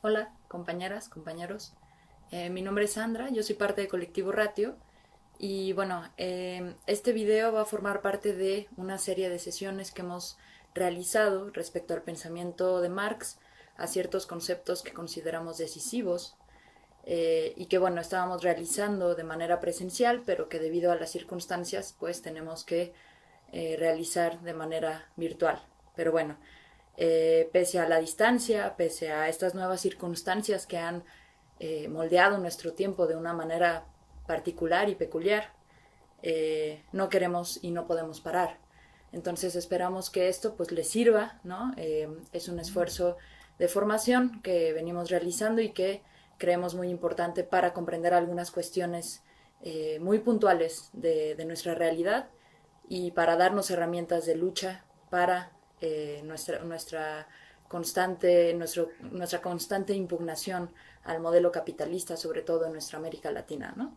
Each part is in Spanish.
Hola, compañeras, compañeros. Mi nombre es Sandra, yo soy parte de Colectivo Ratio y bueno, este video va a formar parte de una serie de sesiones que hemos realizado respecto al pensamiento de Marx, a ciertos conceptos que consideramos decisivos y que bueno, estábamos realizando de manera presencial, pero que debido a las circunstancias pues tenemos que realizar de manera virtual. Pero bueno, pese a la distancia, pese a estas nuevas circunstancias que han moldeado nuestro tiempo de una manera particular y peculiar, no queremos y no podemos parar. Entonces esperamos que esto pues les sirva, ¿no? Es un esfuerzo de formación que venimos realizando y que creemos muy importante para comprender algunas cuestiones muy puntuales de nuestra realidad y para darnos herramientas de lucha para nuestra constante impugnación al modelo capitalista, sobre todo en nuestra América Latina, ¿no?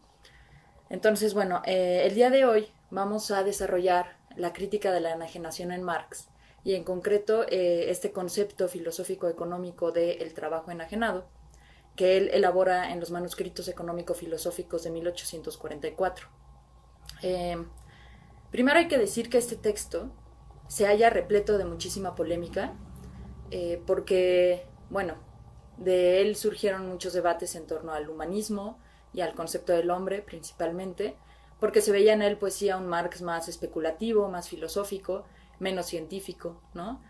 Entonces, bueno, el día de hoy vamos a desarrollar la crítica de la enajenación en Marx y en concreto este concepto filosófico económico del trabajo enajenado que él elabora en los manuscritos económico-filosóficos de 1844. Eh, Primero hay que decir que este texto se halla repleto de muchísima polémica, porque, bueno, de él surgieron muchos debates en torno al humanismo y al concepto del hombre principalmente, porque se veía en él pues sí a un Marx más especulativo, más filosófico, menos científico, ¿no?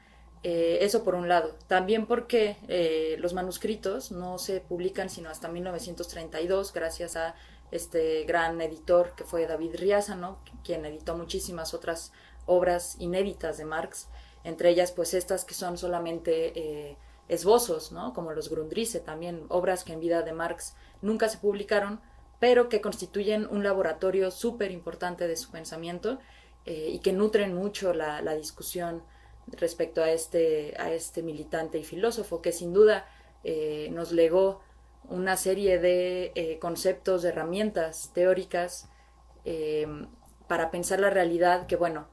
Eso por un lado. También porque los manuscritos no se publican sino hasta 1932, gracias a este gran editor que fue David Riazano, quien editó muchísimas otras obras inéditas de Marx, entre ellas pues estas que son solamente esbozos, ¿no? Como los Grundrisse, también obras que en vida de Marx nunca se publicaron, pero que constituyen un laboratorio súper importante de su pensamiento y que nutren mucho la discusión respecto a este militante y filósofo que sin duda nos legó una serie de conceptos, de herramientas teóricas eh, para pensar la realidad que, bueno,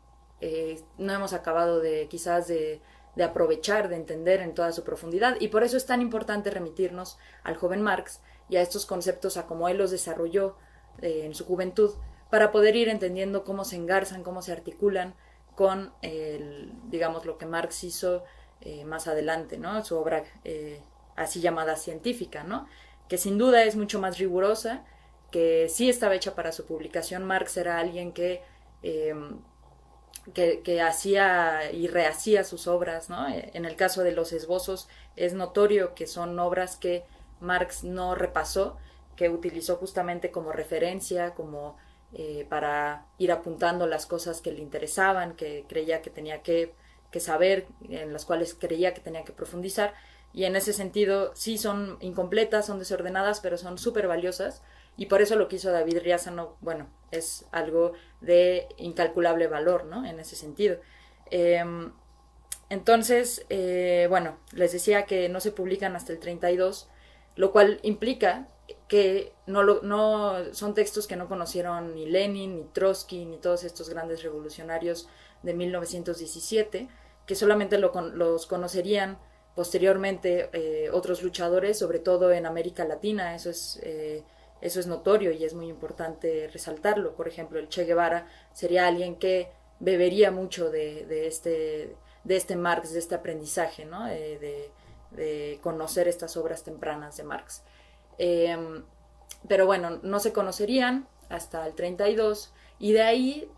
no hemos acabado de quizás de aprovechar, de entender en toda su profundidad. Y por eso es tan importante remitirnos al joven Marx y a estos conceptos a cómo él los desarrolló en su juventud para poder ir entendiendo cómo se engarzan, cómo se articulan con, digamos, lo que Marx hizo más adelante, ¿no? Su obra así llamada científica, ¿no? Que sin duda es mucho más rigurosa, que sí estaba hecha para su publicación. Marx era alguien que hacía y rehacía sus obras, ¿no? En el caso de los esbozos es notorio que son obras que Marx no repasó, que utilizó justamente como referencia, como para ir apuntando las cosas que le interesaban, que creía que tenía que saber, en las cuales creía que tenía que profundizar. Y en ese sentido sí son incompletas, son desordenadas, pero son súper valiosas. Y por eso lo que hizo David Riazano, bueno, es algo de incalculable valor, ¿no? En ese sentido. Eh, entonces, bueno, les decía que no se publican hasta el 32, lo cual implica que no son textos que no conocieron ni Lenin, ni Trotsky, ni todos estos grandes revolucionarios de 1917, que solamente los conocerían posteriormente otros luchadores, sobre todo en América Latina. Eso es notorio y es muy importante resaltarlo. Por ejemplo, el Che Guevara sería alguien que bebería mucho de este Marx, de este aprendizaje, ¿no? De conocer estas obras tempranas de Marx. Pero bueno, no se conocerían hasta el 32 y de ahí,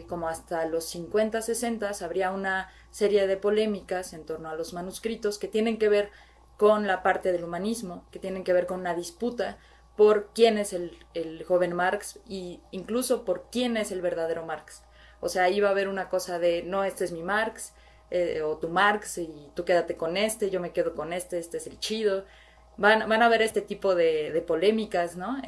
como hasta los 50, 60, habría una serie de polémicas en torno a los manuscritos que tienen que ver con la parte del humanismo, que tienen que ver con una disputa por quién es el joven Marx e incluso por quién es el verdadero Marx. O sea, ahí va a haber una cosa de, no, este es mi Marx, o tu Marx, y tú quédate con este, yo me quedo con este es el chido. Van a haber este tipo de polémicas, ¿no?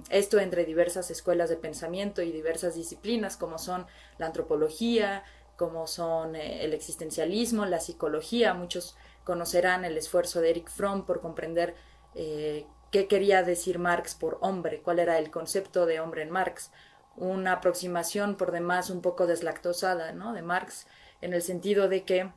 Esto entre diversas escuelas de pensamiento y diversas disciplinas, como son la antropología, como son el existencialismo, la psicología. Muchos conocerán el esfuerzo de Erich Fromm por comprender qué quería decir Marx por hombre, cuál era el concepto de hombre en Marx. Una aproximación por demás un poco deslactosada, ¿no? De Marx, en el sentido de que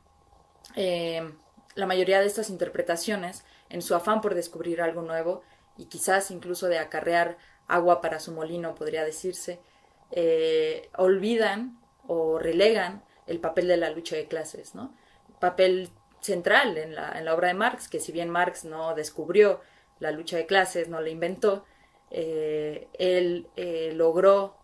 la mayoría de estas interpretaciones en su afán por descubrir algo nuevo y quizás incluso de acarrear agua para su molino, podría decirse, olvidan o relegan el papel de la lucha de clases, ¿no? Papel central en la obra de Marx, que si bien Marx no descubrió la lucha de clases, no la inventó, él logró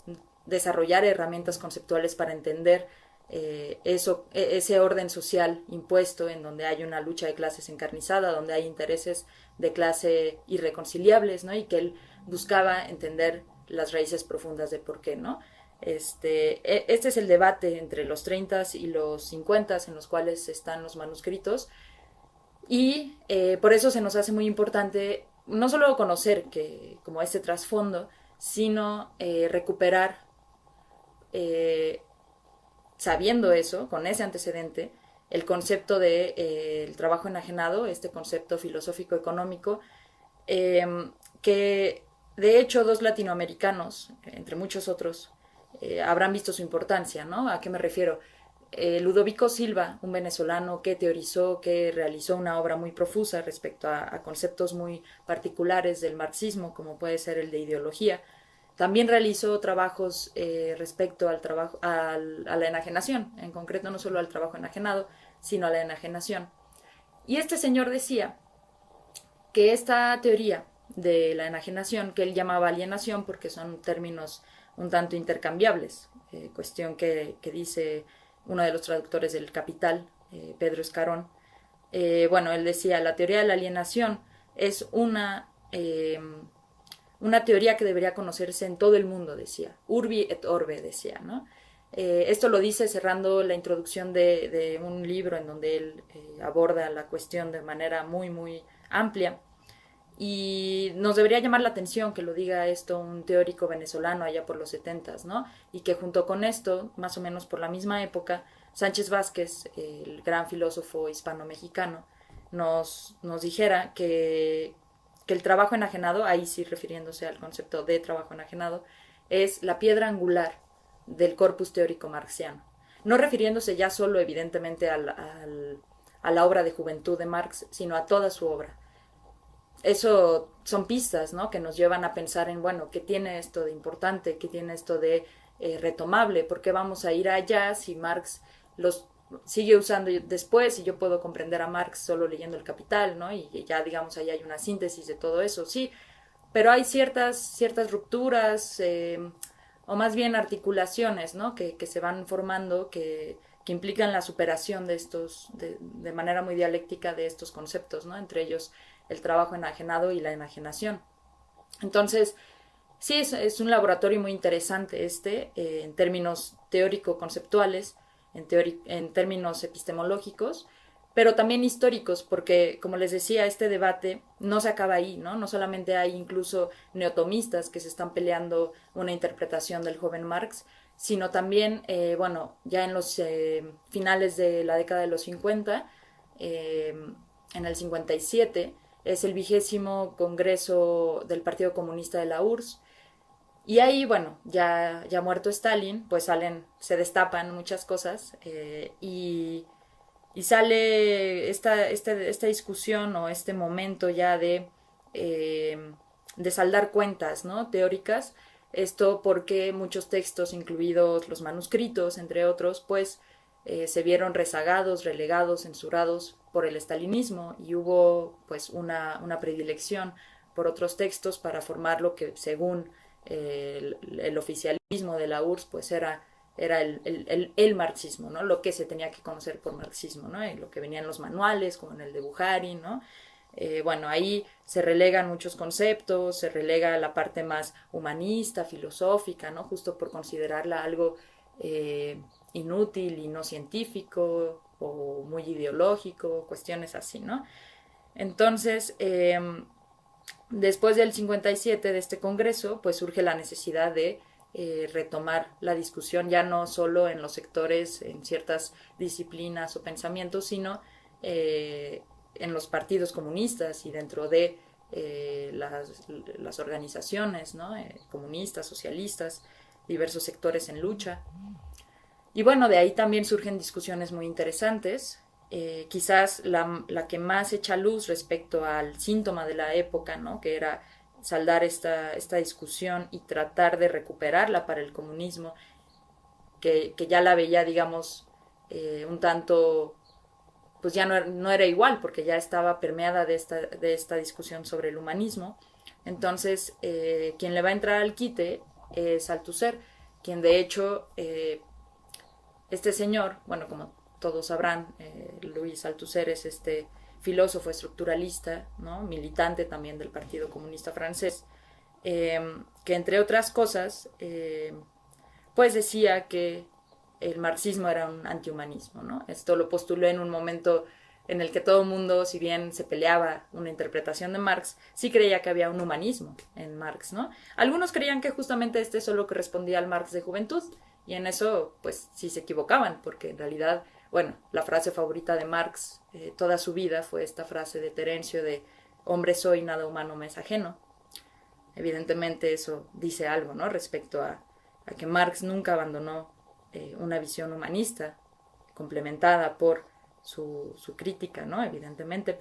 desarrollar herramientas conceptuales para entender ese orden social impuesto en donde hay una lucha de clases encarnizada, donde hay intereses de clase irreconciliables, ¿no? Y que él buscaba entender las raíces profundas de por qué, ¿no? Este es el debate entre los 30 y los 50 en los cuales están los manuscritos y por eso se nos hace muy importante no solo conocer que como este trasfondo, sino recuperar sabiendo eso, con ese antecedente, el concepto de el trabajo enajenado, este concepto filosófico económico, que de hecho dos latinoamericanos, entre muchos otros, habrán visto su importancia, ¿no? ¿A qué me refiero? Ludovico Silva, un venezolano que teorizó, que realizó una obra muy profusa respecto a conceptos muy particulares del marxismo, como puede ser el de ideología. También realizó trabajos respecto al trabajo, a la enajenación, en concreto no solo al trabajo enajenado, sino a la enajenación. Y este señor decía que esta teoría de la enajenación, que él llamaba alienación porque son términos un tanto intercambiables, cuestión que dice uno de los traductores del Capital, Pedro Escarón. Bueno, él decía, la teoría de la alienación es una teoría que debería conocerse en todo el mundo, decía. Urbi et orbe, decía, ¿no? Esto lo dice cerrando la introducción de un libro en donde él aborda la cuestión de manera muy, muy amplia. Y nos debería llamar la atención que lo diga esto un teórico venezolano allá por los 70, ¿no? Y que junto con esto, más o menos por la misma época, Sánchez Vázquez, el gran filósofo hispano-mexicano, nos dijera que el trabajo enajenado, ahí sí refiriéndose al concepto de trabajo enajenado, es la piedra angular del corpus teórico marxiano. No refiriéndose ya solo evidentemente a la obra de juventud de Marx, sino a toda su obra. Eso son pistas, ¿no? Que nos llevan a pensar en, bueno, ¿qué tiene esto de importante? ¿Qué tiene esto de retomable? ¿Por qué vamos a ir allá si Marx los sigue usando después y yo puedo comprender a Marx solo leyendo El Capital, ¿no? Y ya, digamos, ahí hay una síntesis de todo eso, sí, pero hay ciertas rupturas o más bien articulaciones, ¿no? Que se van formando, que implican la superación de estos, de manera muy dialéctica de estos conceptos, ¿no? Entre ellos el trabajo enajenado y la enajenación. Entonces, sí, es un laboratorio muy interesante en términos teórico-conceptuales, en términos epistemológicos, pero también históricos, porque, como les decía, este debate no se acaba ahí, ¿no? No solamente hay incluso neotomistas que se están peleando una interpretación del joven Marx, sino también, bueno, ya en los finales de la década de los 50, en el 57, es el 20º Congreso del Partido Comunista de la URSS, y ahí, bueno, ya muerto Stalin, pues se destapan muchas cosas y sale esta discusión o este momento ya de saldar cuentas, ¿no? Teóricas. Esto porque muchos textos, incluidos los manuscritos, entre otros, pues se vieron rezagados, relegados, censurados por el estalinismo y hubo pues una predilección por otros textos para formar lo que según el oficialismo de la URSS pues era el marxismo, ¿no? Lo que se tenía que conocer por marxismo, ¿no? Y lo que venía en los manuales, como en el de Bukharin, ¿no? Bueno, ahí se relegan muchos conceptos, se relega la parte más humanista, filosófica, ¿no? Justo por considerarla algo inútil y no científico o muy ideológico, cuestiones así, ¿no? Entonces, después del 57 de este congreso, pues surge la necesidad de retomar la discusión ya no solo en los sectores, en ciertas disciplinas o pensamientos, sino en los partidos comunistas y dentro de las organizaciones, ¿no? Comunistas, socialistas, diversos sectores en lucha. Y bueno, de ahí también surgen discusiones muy interesantes. quizás la que más echa luz respecto al síntoma de la época, ¿no? Que era saldar esta discusión y tratar de recuperarla para el comunismo, que ya la veía, digamos, un tanto, pues ya no era igual, porque ya estaba permeada de esta discusión sobre el humanismo. Entonces, quien le va a entrar al quite es Althusser, quien de hecho, este señor, bueno, como todos sabrán, Luis Althusser es este filósofo estructuralista, ¿no? Militante también del Partido Comunista Francés, que entre otras cosas, pues decía que el marxismo era un antihumanismo, ¿no? Esto lo postuló en un momento en el que todo el mundo, si bien se peleaba una interpretación de Marx, sí creía que había un humanismo en Marx, ¿no? Algunos creían que justamente este solo correspondía al Marx de juventud, y en eso, pues sí se equivocaban, porque en realidad, bueno, la frase favorita de Marx toda su vida fue esta frase de Terencio de hombre soy, nada humano me es ajeno. Evidentemente eso dice algo, ¿no? Respecto a que Marx nunca abandonó una visión humanista complementada por su crítica, ¿no? Evidentemente,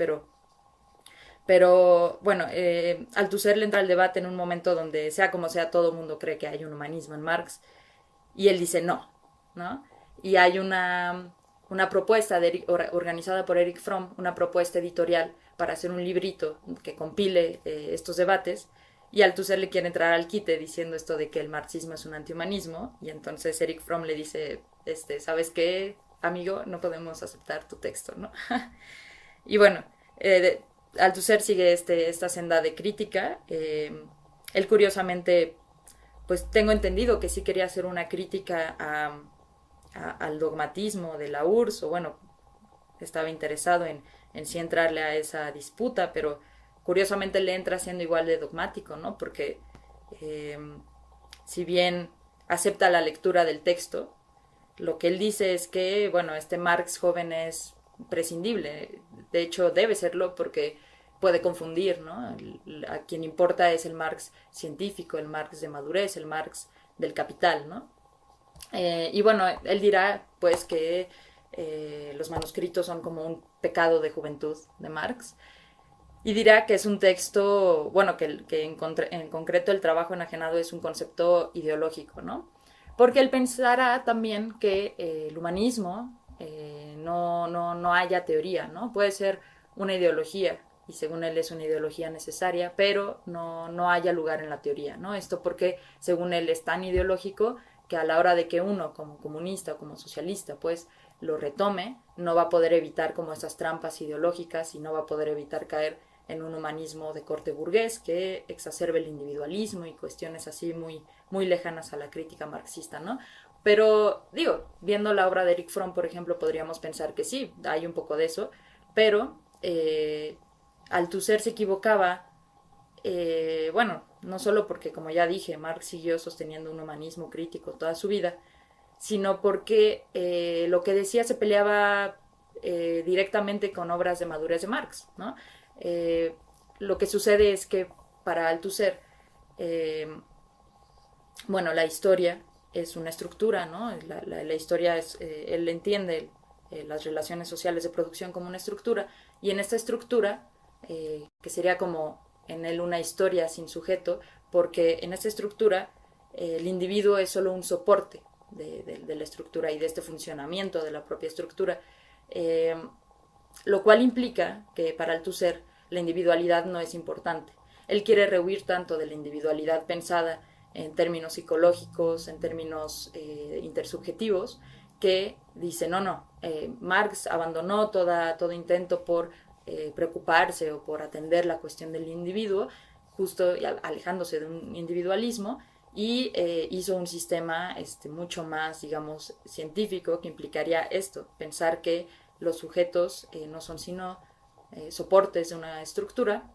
pero bueno, Althusser le entra al debate en un momento donde, sea como sea, todo el mundo cree que hay un humanismo en Marx, y él dice no, ¿no? Y hay una propuesta organizada por Erich Fromm, una propuesta editorial para hacer un librito que compile estos debates, y Althusser le quiere entrar al quite diciendo esto de que el marxismo es un antihumanismo, y entonces Erich Fromm le dice, ¿sabes qué, amigo? No podemos aceptar tu texto, ¿no? Y bueno, Althusser sigue esta senda de crítica. Él curiosamente, pues tengo entendido que sí quería hacer una crítica al dogmatismo de la URSS, o bueno, estaba interesado en sí entrarle a esa disputa, pero curiosamente le entra siendo igual de dogmático, ¿no? Porque eh, si bien acepta la lectura del texto, lo que él dice es que, bueno, este Marx joven es prescindible, de hecho debe serlo porque puede confundir, ¿no? A quien importa es el Marx científico, el Marx de madurez, el Marx del capital, ¿no? Y bueno, él dirá pues que los manuscritos son como un pecado de juventud de Marx, y dirá que es un texto, bueno, que en concreto el trabajo enajenado es un concepto ideológico, ¿no? Porque él pensará también que el humanismo no haya teoría, ¿no? Puede ser una ideología, y según él es una ideología necesaria, pero no haya lugar en la teoría, ¿no? Esto porque, según él, es tan ideológico que a la hora de que uno, como comunista o como socialista, pues lo retome, no va a poder evitar como esas trampas ideológicas, y no va a poder evitar caer en un humanismo de corte burgués que exacerbe el individualismo y cuestiones así muy lejanas a la crítica marxista, ¿no? Pero, digo, viendo la obra de Erich Fromm, por ejemplo, podríamos pensar que sí, hay un poco de eso, pero Althusser se equivocaba, bueno, no solo porque, como ya dije, Marx siguió sosteniendo un humanismo crítico toda su vida, sino porque lo que decía se peleaba directamente con obras de madurez de Marx, ¿no? Lo que sucede es que para Althusser, eh, bueno, la historia es una estructura, ¿no? La historia es, él entiende las relaciones sociales de producción como una estructura, y en esta estructura, que sería como en él una historia sin sujeto, porque en esta estructura el individuo es solo un soporte de la estructura y de este funcionamiento de la propia estructura, eh, lo cual implica que para Althusser la individualidad no es importante. Él quiere rehuir tanto de la individualidad pensada en términos psicológicos, en términos intersubjetivos, que dice, Marx abandonó todo intento por preocuparse o por atender la cuestión del individuo, justo alejándose de un individualismo, y hizo un sistema mucho más, digamos, científico, que implicaría esto, pensar que los sujetos no son sino soportes de una estructura,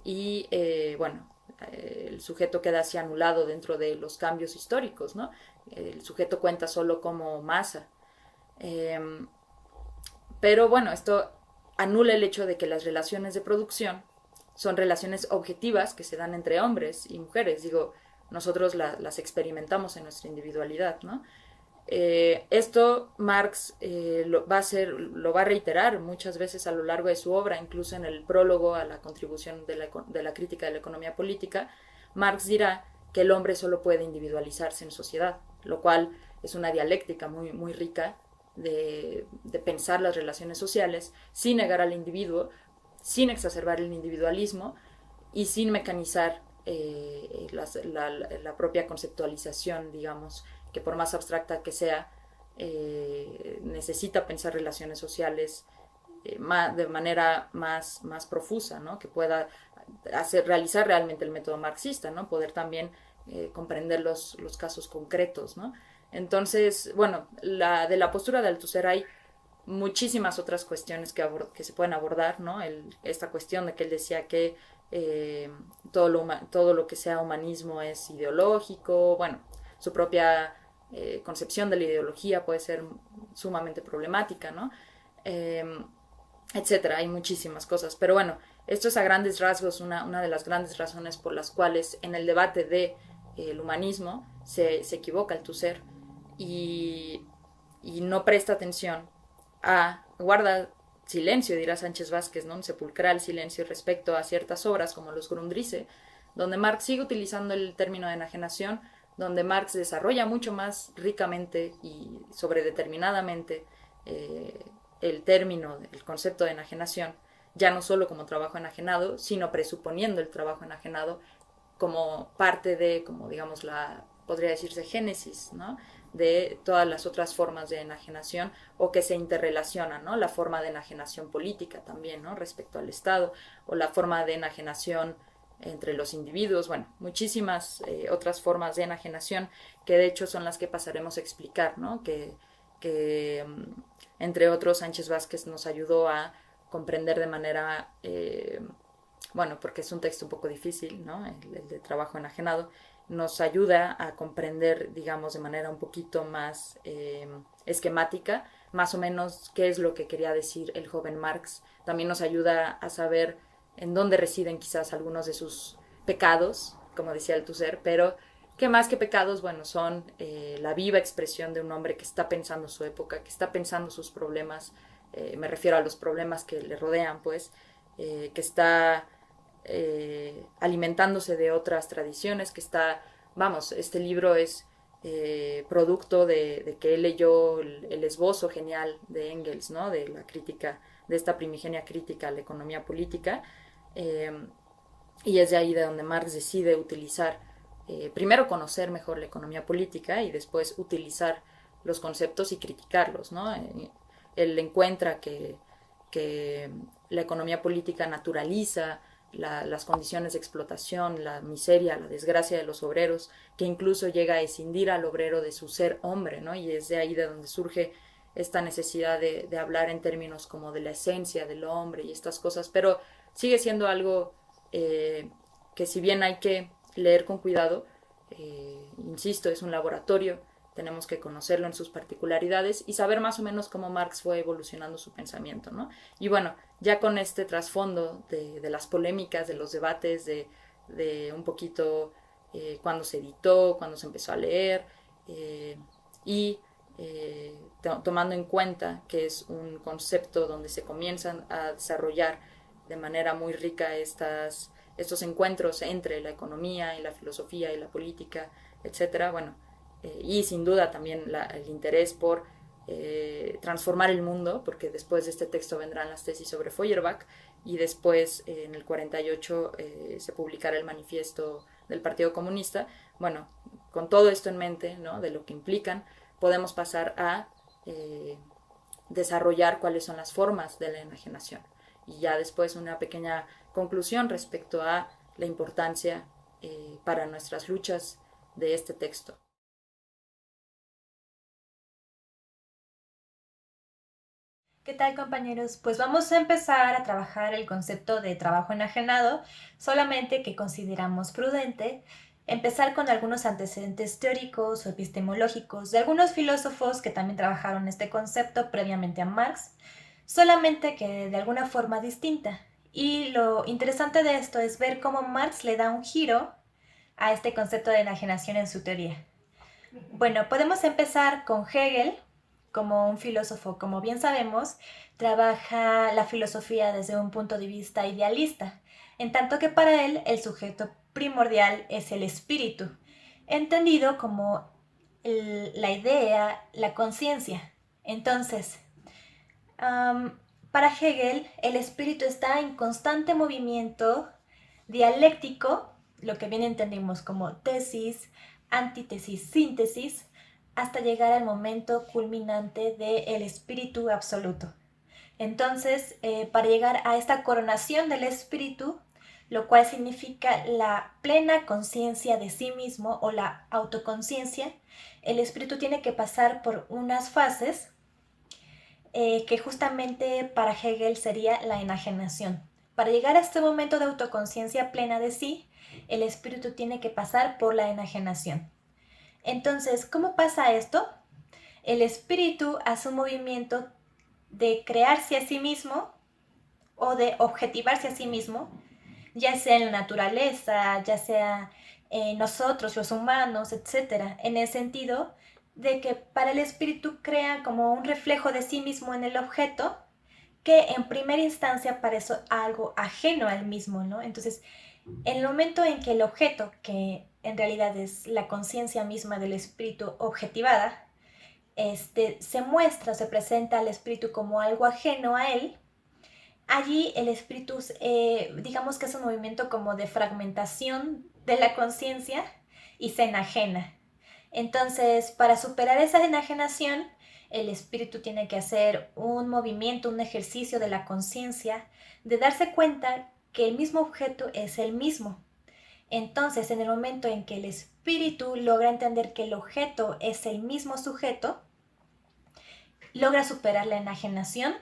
y bueno, el sujeto queda así anulado dentro de los cambios históricos, ¿no? El sujeto cuenta solo como masa. Eh, pero bueno, esto anula el hecho de que las relaciones de producción son relaciones objetivas que se dan entre hombres y mujeres. Digo, nosotros las experimentamos en nuestra individualidad, ¿no? Esto Marx lo va a reiterar muchas veces a lo largo de su obra, incluso en el prólogo a la contribución de la crítica de la economía política. Marx dirá que el hombre solo puede individualizarse en sociedad, lo cual es una dialéctica muy, muy rica de pensar las relaciones sociales sin negar al individuo, sin exacerbar el individualismo y sin mecanizar la propia conceptualización, digamos, que por más abstracta que sea, necesita pensar relaciones sociales de manera más profusa, ¿no? Que pueda realizar realmente el método marxista, ¿no? Poder también comprender los casos concretos, ¿no? Entonces, bueno, de la postura de Althusser hay muchísimas otras cuestiones que se pueden abordar, ¿no? Esta cuestión de que él decía que todo lo que sea humanismo es ideológico, bueno, su propia concepción de la ideología puede ser sumamente problemática, ¿no? Eh, etcétera, hay muchísimas cosas, pero bueno, esto es a grandes rasgos una de las grandes razones por las cuales en el debate de el humanismo se equivoca Althusser y, y no presta atención guarda silencio, dirá Sánchez Vázquez, ¿no? Un sepulcral silencio respecto a ciertas obras como los Grundrisse, donde Marx sigue utilizando el término de enajenación, donde Marx desarrolla mucho más ricamente y sobredeterminadamente el término, el concepto de enajenación, ya no solo como trabajo enajenado, sino presuponiendo el trabajo enajenado como parte de, como digamos, podría decirse génesis, ¿no? De todas las otras formas de enajenación o que se interrelacionan, ¿no? La forma de enajenación política también, ¿no? Respecto al Estado, o la forma de enajenación entre los individuos, bueno, muchísimas otras formas de enajenación que de hecho son las que pasaremos a explicar, ¿no? Que entre otros Sánchez Vázquez nos ayudó a comprender de manera bueno, porque es un texto un poco difícil, ¿no? El de trabajo enajenado, nos ayuda a comprender, digamos, de manera un poquito más esquemática, más o menos qué es lo que quería decir el joven Marx. También nos ayuda a saber en dónde residen quizás algunos de sus pecados, como decía Althusser, pero que más que pecados, bueno, son la viva expresión de un hombre que está pensando su época, que está pensando sus problemas, me refiero a los problemas que le rodean, pues, que está alimentándose de otras tradiciones, que está, vamos, este libro es producto de que él leyó el esbozo genial de Engels, ¿no? De la crítica, de esta primigenia crítica a la economía política, eh, y es de ahí de donde Marx decide utilizar, primero conocer mejor la economía política y después utilizar los conceptos y criticarlos, ¿no? Él encuentra que la economía política naturaliza las condiciones de explotación, la miseria, la desgracia de los obreros, que incluso llega a escindir al obrero de su ser hombre, ¿no? Y es de ahí de donde surge esta necesidad de hablar en términos como de la esencia del hombre y estas cosas, pero sigue siendo algo que si bien hay que leer con cuidado, insisto, es un laboratorio, tenemos que conocerlo en sus particularidades y saber más o menos cómo Marx fue evolucionando su pensamiento, ¿no? Y bueno, ya con este trasfondo de las polémicas, de los debates, de un poquito cuando se editó, cuando se empezó a leer, y tomando en cuenta que es un concepto donde se comienzan a desarrollar de manera muy rica estos encuentros entre la economía y la filosofía y la política, etcétera, bueno, y sin duda también el interés por transformar el mundo, porque después de este texto vendrán las tesis sobre Feuerbach y después en el 48 se publicará el manifiesto del Partido Comunista. Bueno, con todo esto en mente, ¿no? De lo que implican, podemos pasar a desarrollar cuáles son las formas de la enajenación y ya después una pequeña conclusión respecto a la importancia para nuestras luchas de este texto. ¿Qué tal, compañeros? Pues vamos a empezar a trabajar el concepto de trabajo enajenado, solamente que consideramos prudente empezar con algunos antecedentes teóricos o epistemológicos de algunos filósofos que también trabajaron este concepto previamente a Marx, solamente que de alguna forma distinta. Y lo interesante de esto es ver cómo Marx le da un giro a este concepto de enajenación en su teoría. Bueno, podemos empezar con Hegel, como un filósofo, como bien sabemos, trabaja la filosofía desde un punto de vista idealista, en tanto que para él el sujeto primordial es el espíritu, entendido como la idea, la conciencia. Entonces, para Hegel, el espíritu está en constante movimiento dialéctico, lo que bien entendimos como tesis, antítesis, síntesis, hasta llegar al momento culminante del espíritu absoluto. Entonces, para llegar a esta coronación del espíritu, lo cual significa la plena conciencia de sí mismo o la autoconciencia, el espíritu tiene que pasar por unas fases que justamente para Hegel sería la enajenación. Para llegar a este momento de autoconciencia plena de sí, el espíritu tiene que pasar por la enajenación. Entonces, ¿cómo pasa esto? El espíritu hace un movimiento de crearse a sí mismo o de objetivarse a sí mismo, ya sea en la naturaleza, ya sea en nosotros, los humanos, etc. En el sentido de que para el espíritu crea como un reflejo de sí mismo en el objeto que en primera instancia parece algo ajeno al mismo, ¿no? Entonces, en el momento en que el objeto, que en realidad es la conciencia misma del espíritu objetivada, se muestra o se presenta al espíritu como algo ajeno a él, allí el espíritu, digamos que es un movimiento como de fragmentación de la conciencia y se enajena. Entonces, para superar esa enajenación, el espíritu tiene que hacer un movimiento, un ejercicio de la conciencia, de darse cuenta que el mismo objeto es el mismo. Entonces, en el momento en que el espíritu logra entender que el objeto es el mismo sujeto, logra superar la enajenación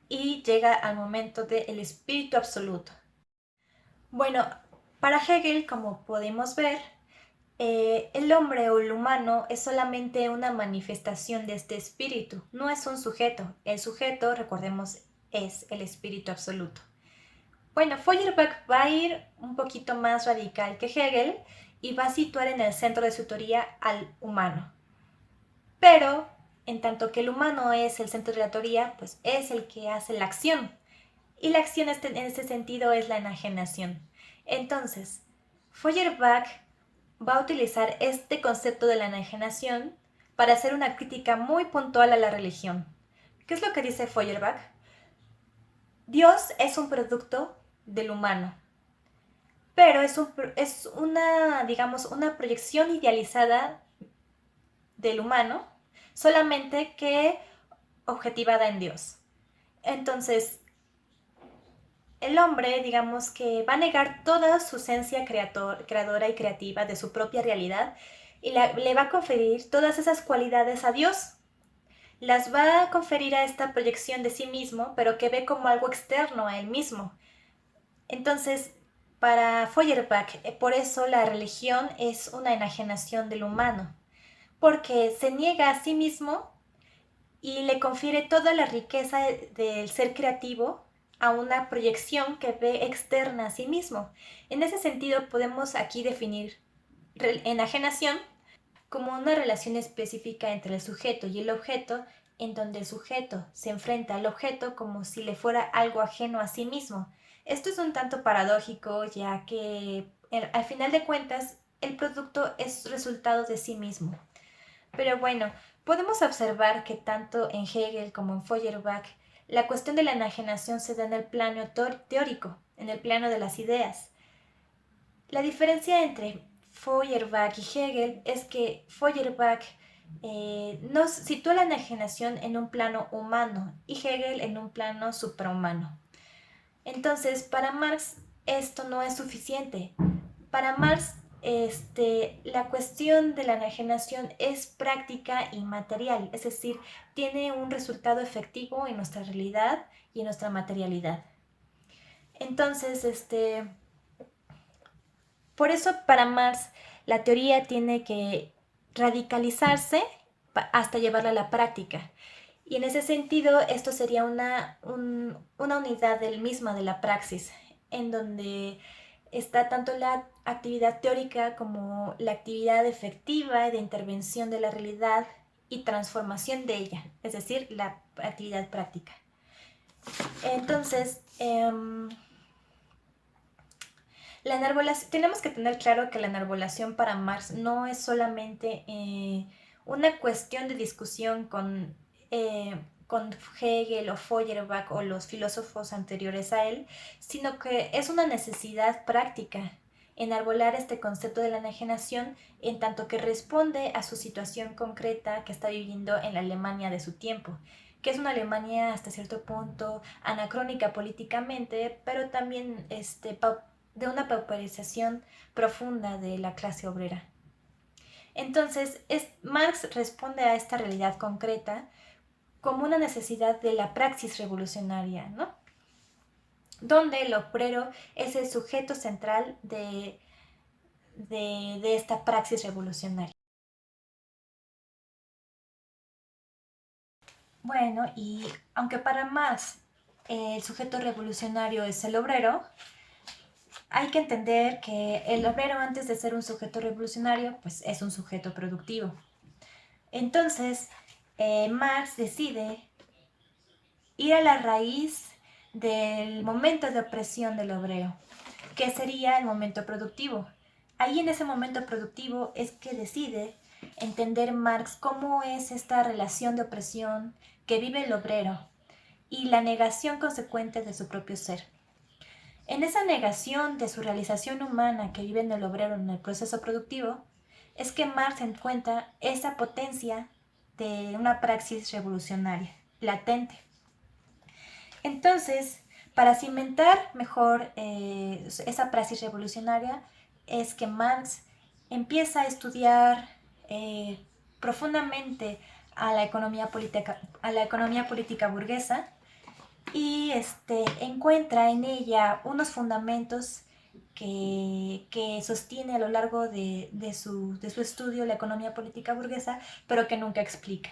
y llega al momento del espíritu absoluto. Bueno, para Hegel, como podemos ver, el hombre o el humano es solamente una manifestación de este espíritu, no es un sujeto. El sujeto, recordemos, es el espíritu absoluto. Bueno, Feuerbach va a ir un poquito más radical que Hegel y va a situar en el centro de su teoría al humano. Pero, en tanto que el humano es el centro de la teoría, pues es el que hace la acción. Y la acción en este sentido es la enajenación. Entonces, Feuerbach va a utilizar este concepto de la enajenación para hacer una crítica muy puntual a la religión. ¿Qué es lo que dice Feuerbach? Dios es un producto del humano, pero es una, digamos, una proyección idealizada del humano, solamente que objetivada en Dios. Entonces, el hombre, digamos que va a negar toda su esencia creadora y creativa de su propia realidad y le va a conferir todas esas cualidades a Dios. Las va a conferir a esta proyección de sí mismo, pero que ve como algo externo a él mismo. Entonces, para Feuerbach, por eso la religión es una enajenación del humano, porque se niega a sí mismo y le confiere toda la riqueza del ser creativo a una proyección que ve externa a sí mismo. En ese sentido, podemos aquí definir enajenación como una relación específica entre el sujeto y el objeto, en donde el sujeto se enfrenta al objeto como si le fuera algo ajeno a sí mismo. Esto es un tanto paradójico, ya que al final de cuentas el producto es resultado de sí mismo. Pero bueno, podemos observar que tanto en Hegel como en Feuerbach la cuestión de la enajenación se da en el plano teórico, en el plano de las ideas. La diferencia entre Feuerbach y Hegel es que Feuerbach nos sitúa la enajenación en un plano humano y Hegel en un plano suprahumano. Entonces, para Marx esto no es suficiente. Para Marx, la cuestión de la enajenación es práctica y material, es decir, tiene un resultado efectivo en nuestra realidad y en nuestra materialidad. Entonces, por eso para Marx la teoría tiene que radicalizarse hasta llevarla a la práctica. Y en ese sentido, esto sería una unidad del misma de la praxis, en donde está tanto la actividad teórica como la actividad efectiva de intervención de la realidad y transformación de ella, es decir, la actividad práctica. Entonces, la enarbolación, tenemos que tener claro que la enarbolación para Marx no es solamente una cuestión de discusión con Hegel o Feuerbach o los filósofos anteriores a él, sino que es una necesidad práctica enarbolar este concepto de la enajenación en tanto que responde a su situación concreta que está viviendo en la Alemania de su tiempo, que es una Alemania hasta cierto punto anacrónica políticamente, pero también de una pauperización profunda de la clase obrera. Entonces, Marx responde a esta realidad concreta como una necesidad de la praxis revolucionaria, ¿no? Donde el obrero es el sujeto central de esta praxis revolucionaria. Bueno, y aunque para Marx el sujeto revolucionario es el obrero, hay que entender que el obrero, antes de ser un sujeto revolucionario, pues es un sujeto productivo. Entonces, Marx decide ir a la raíz del momento de opresión del obrero, que sería el momento productivo. Ahí en ese momento productivo es que decide entender Marx cómo es esta relación de opresión que vive el obrero y la negación consecuente de su propio ser. En esa negación de su realización humana que vive en el obrero en el proceso productivo, es que Marx encuentra esa potencia de una praxis revolucionaria, latente. Entonces, para cimentar mejor esa praxis revolucionaria, es que Marx empieza a estudiar profundamente a la economía política burguesa y encuentra en ella unos fundamentos que sostiene a lo largo de su estudio la economía política burguesa, pero que nunca explica.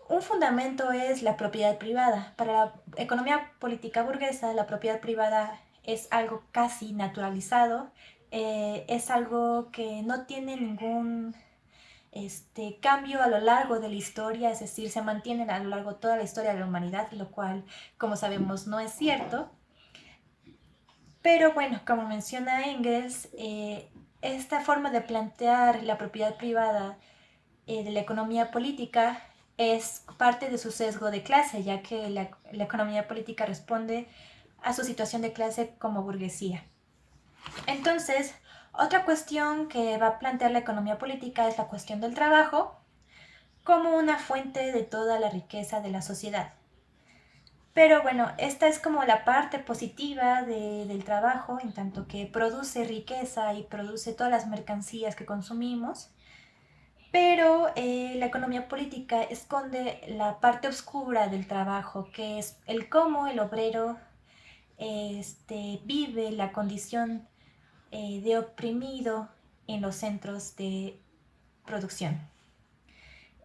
Un fundamento es la propiedad privada. Para la economía política burguesa, la propiedad privada es algo casi naturalizado, es algo que no tiene ningún cambio a lo largo de la historia, es decir, se mantiene a lo largo de toda la historia de la humanidad, lo cual, como sabemos, no es cierto. Pero bueno, como menciona Engels, esta forma de plantear la propiedad privada de la economía política es parte de su sesgo de clase, ya que la economía política responde a su situación de clase como burguesía. Entonces, otra cuestión que va a plantear la economía política es la cuestión del trabajo como una fuente de toda la riqueza de la sociedad. Pero bueno, esta es como la parte positiva del trabajo, en tanto que produce riqueza y produce todas las mercancías que consumimos. Pero la economía política esconde la parte oscura del trabajo, que es el cómo el obrero vive la condición de oprimido en los centros de producción.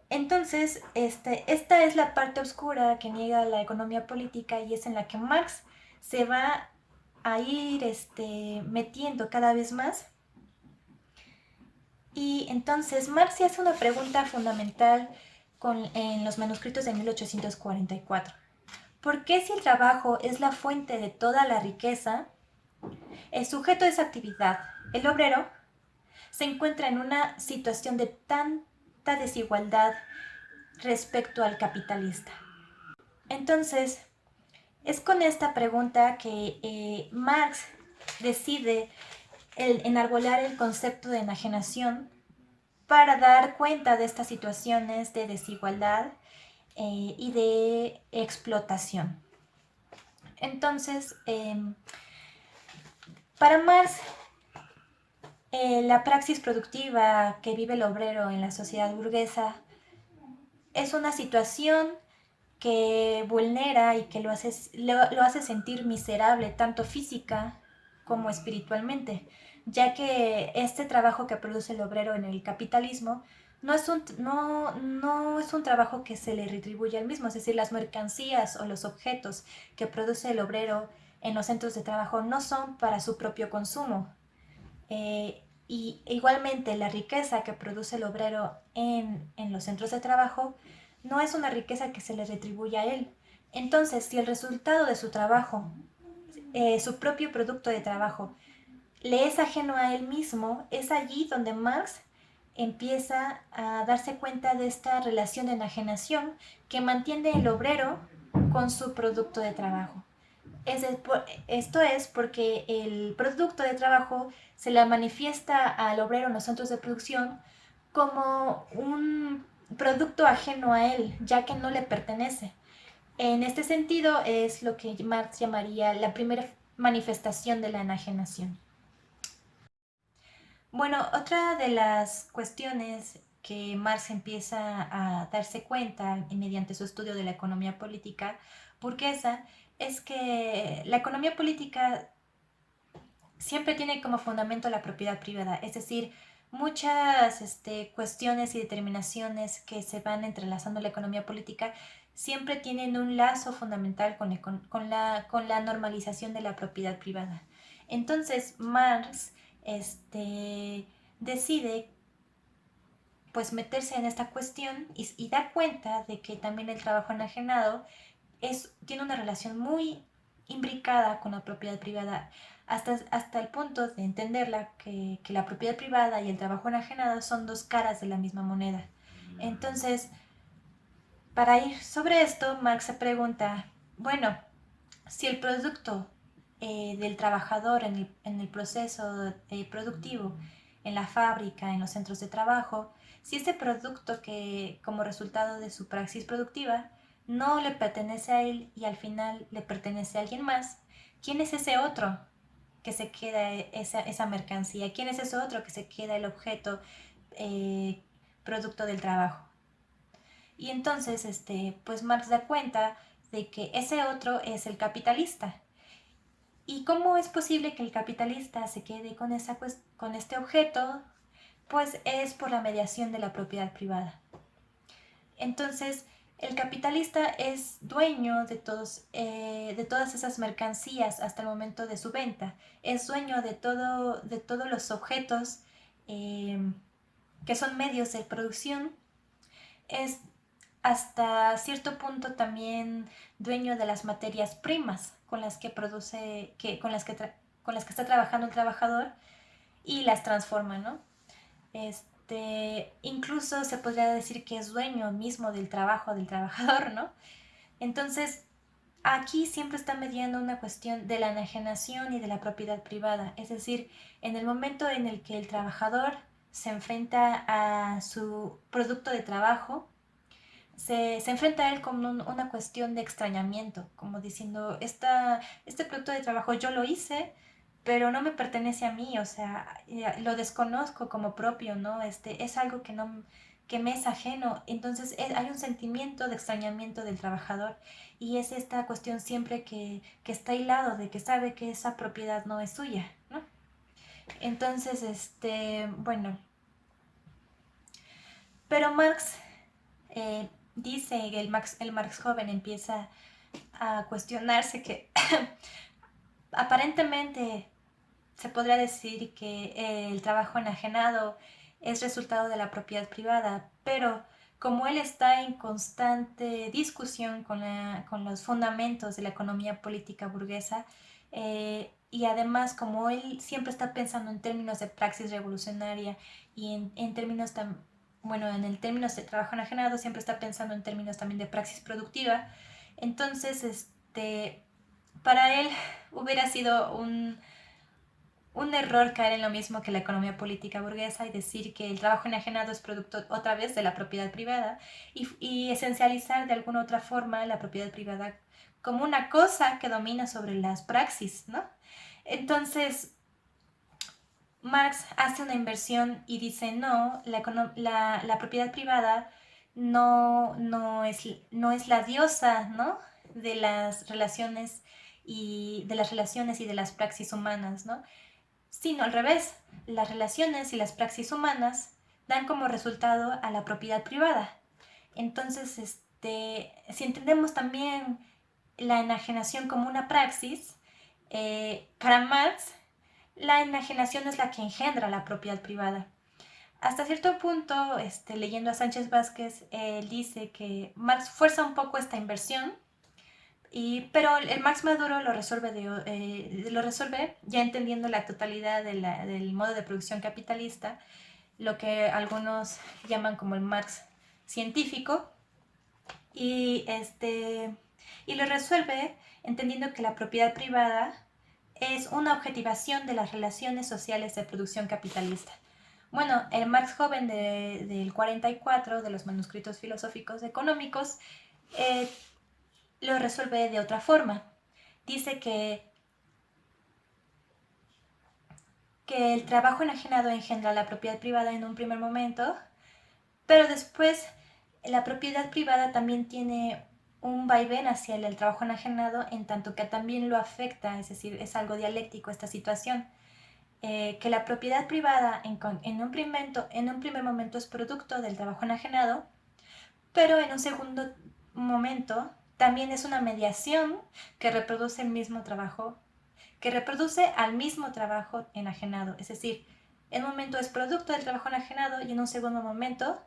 Entonces, esta es la parte oscura que niega la economía política y es en la que Marx se va a ir metiendo cada vez más. Y entonces Marx se hace una pregunta fundamental en los manuscritos de 1844. ¿Por qué si el trabajo es la fuente de toda la riqueza, el sujeto de esa actividad, el obrero, se encuentra en una situación de tanta desigualdad respecto al capitalista? Entonces, es con esta pregunta que Marx decide enarbolar el concepto de enajenación para dar cuenta de estas situaciones de desigualdad y de explotación. Entonces, para Marx, la praxis productiva que vive el obrero en la sociedad burguesa es una situación que vulnera y que lo hace sentir miserable tanto física como espiritualmente, ya que este trabajo que produce el obrero en el capitalismo no es un trabajo que se le retribuye al mismo, es decir, las mercancías o los objetos que produce el obrero en los centros de trabajo no son para su propio consumo. Y igualmente la riqueza que produce el obrero en los centros de trabajo no es una riqueza que se le retribuye a él. Entonces, si el resultado de su trabajo, su propio producto de trabajo, le es ajeno a él mismo, es allí donde Marx empieza a darse cuenta de esta relación de enajenación que mantiene el obrero con su producto de trabajo. Esto es porque el producto de trabajo se le manifiesta al obrero en los centros de producción como un producto ajeno a él, ya que no le pertenece. En este sentido es lo que Marx llamaría la primera manifestación de la enajenación. Bueno, otra de las cuestiones que Marx empieza a darse cuenta mediante su estudio de la economía política burguesa es que la economía política siempre tiene como fundamento la propiedad privada, es decir, muchas cuestiones y determinaciones que se van entrelazando en la economía política siempre tienen un lazo fundamental con la normalización de la propiedad privada. Entonces, Marx decide pues meterse en esta cuestión y da cuenta de que también el trabajo enajenado tiene una relación muy imbricada con la propiedad privada, hasta el punto de entenderla que la propiedad privada y el trabajo enajenado son dos caras de la misma moneda. Entonces, para ir sobre esto, Marx se pregunta, bueno, si el producto del trabajador en el proceso productivo, en la fábrica, en los centros de trabajo, si ese producto que como resultado de su praxis productiva no le pertenece a él y al final le pertenece a alguien más, ¿quién es ese otro que se queda esa mercancía? ¿Quién es ese otro que se queda el objeto producto del trabajo? Y entonces, pues Marx da cuenta de que ese otro es el capitalista. ¿Y cómo es posible que el capitalista se quede con este objeto? Pues es por la mediación de la propiedad privada. Entonces, el capitalista es dueño de todas esas mercancías hasta el momento de su venta. Es dueño de todos los objetos que son medios de producción. Es hasta cierto punto también dueño de las materias primas con las que produce, con las que está trabajando el trabajador y las transforma, ¿no? Incluso se podría decir que es dueño mismo del trabajo del trabajador, ¿no? Entonces, aquí siempre está mediando una cuestión de la enajenación y de la propiedad privada, es decir, en el momento en el que el trabajador se enfrenta a su producto de trabajo, se enfrenta a él con una cuestión de extrañamiento, como diciendo, este producto de trabajo yo lo hice, pero no me pertenece a mí, o sea, lo desconozco como propio, ¿no? Es algo que no que me es ajeno, entonces hay un sentimiento de extrañamiento del trabajador y es esta cuestión siempre que está hilado de que sabe que esa propiedad no es suya, ¿no? Entonces, bueno, pero Marx dice, el Marx joven empieza a cuestionarse que aparentemente se podría decir que el trabajo enajenado es resultado de la propiedad privada, pero como él está en constante discusión con los fundamentos de la economía política burguesa, y además como él siempre está pensando en términos de praxis revolucionaria y en términos bueno, en el términos de trabajo enajenado siempre está pensando en términos también de praxis productiva, entonces para él hubiera sido un error caer en lo mismo que la economía política burguesa y decir que el trabajo enajenado es producto otra vez de la propiedad privada y esencializar de alguna otra forma la propiedad privada como una cosa que domina sobre las praxis, ¿no? Entonces, Marx hace una inversión y dice, no, la propiedad privada no es la diosa, ¿no? De las relaciones y de las praxis humanas, ¿no? Sino al revés, las relaciones y las praxis humanas dan como resultado a la propiedad privada. Entonces, si entendemos también la enajenación como una praxis, para Marx la enajenación es la que engendra la propiedad privada. Hasta cierto punto, leyendo a Sánchez Vázquez, él dice que Marx fuerza un poco esta inversión, pero el Marx Maduro lo resuelve ya entendiendo la totalidad del modo de producción capitalista, lo que algunos llaman como el Marx científico, y, y lo resuelve entendiendo que la propiedad privada es una objetivación de las relaciones sociales de producción capitalista. Bueno, el Marx joven del 44, de los manuscritos filosóficos económicos, lo resuelve de otra forma. Dice que el trabajo enajenado engendra la propiedad privada en un primer momento, pero después la propiedad privada también tiene un vaivén hacia el trabajo enajenado, en tanto que también lo afecta, es decir, es algo dialéctico esta situación. Que la propiedad privada en un primer momento es producto del trabajo enajenado, pero en un segundo momento también es una mediación que reproduce el mismo trabajo, que reproduce al mismo trabajo enajenado. Es decir, en un momento es producto del trabajo enajenado y en un segundo momento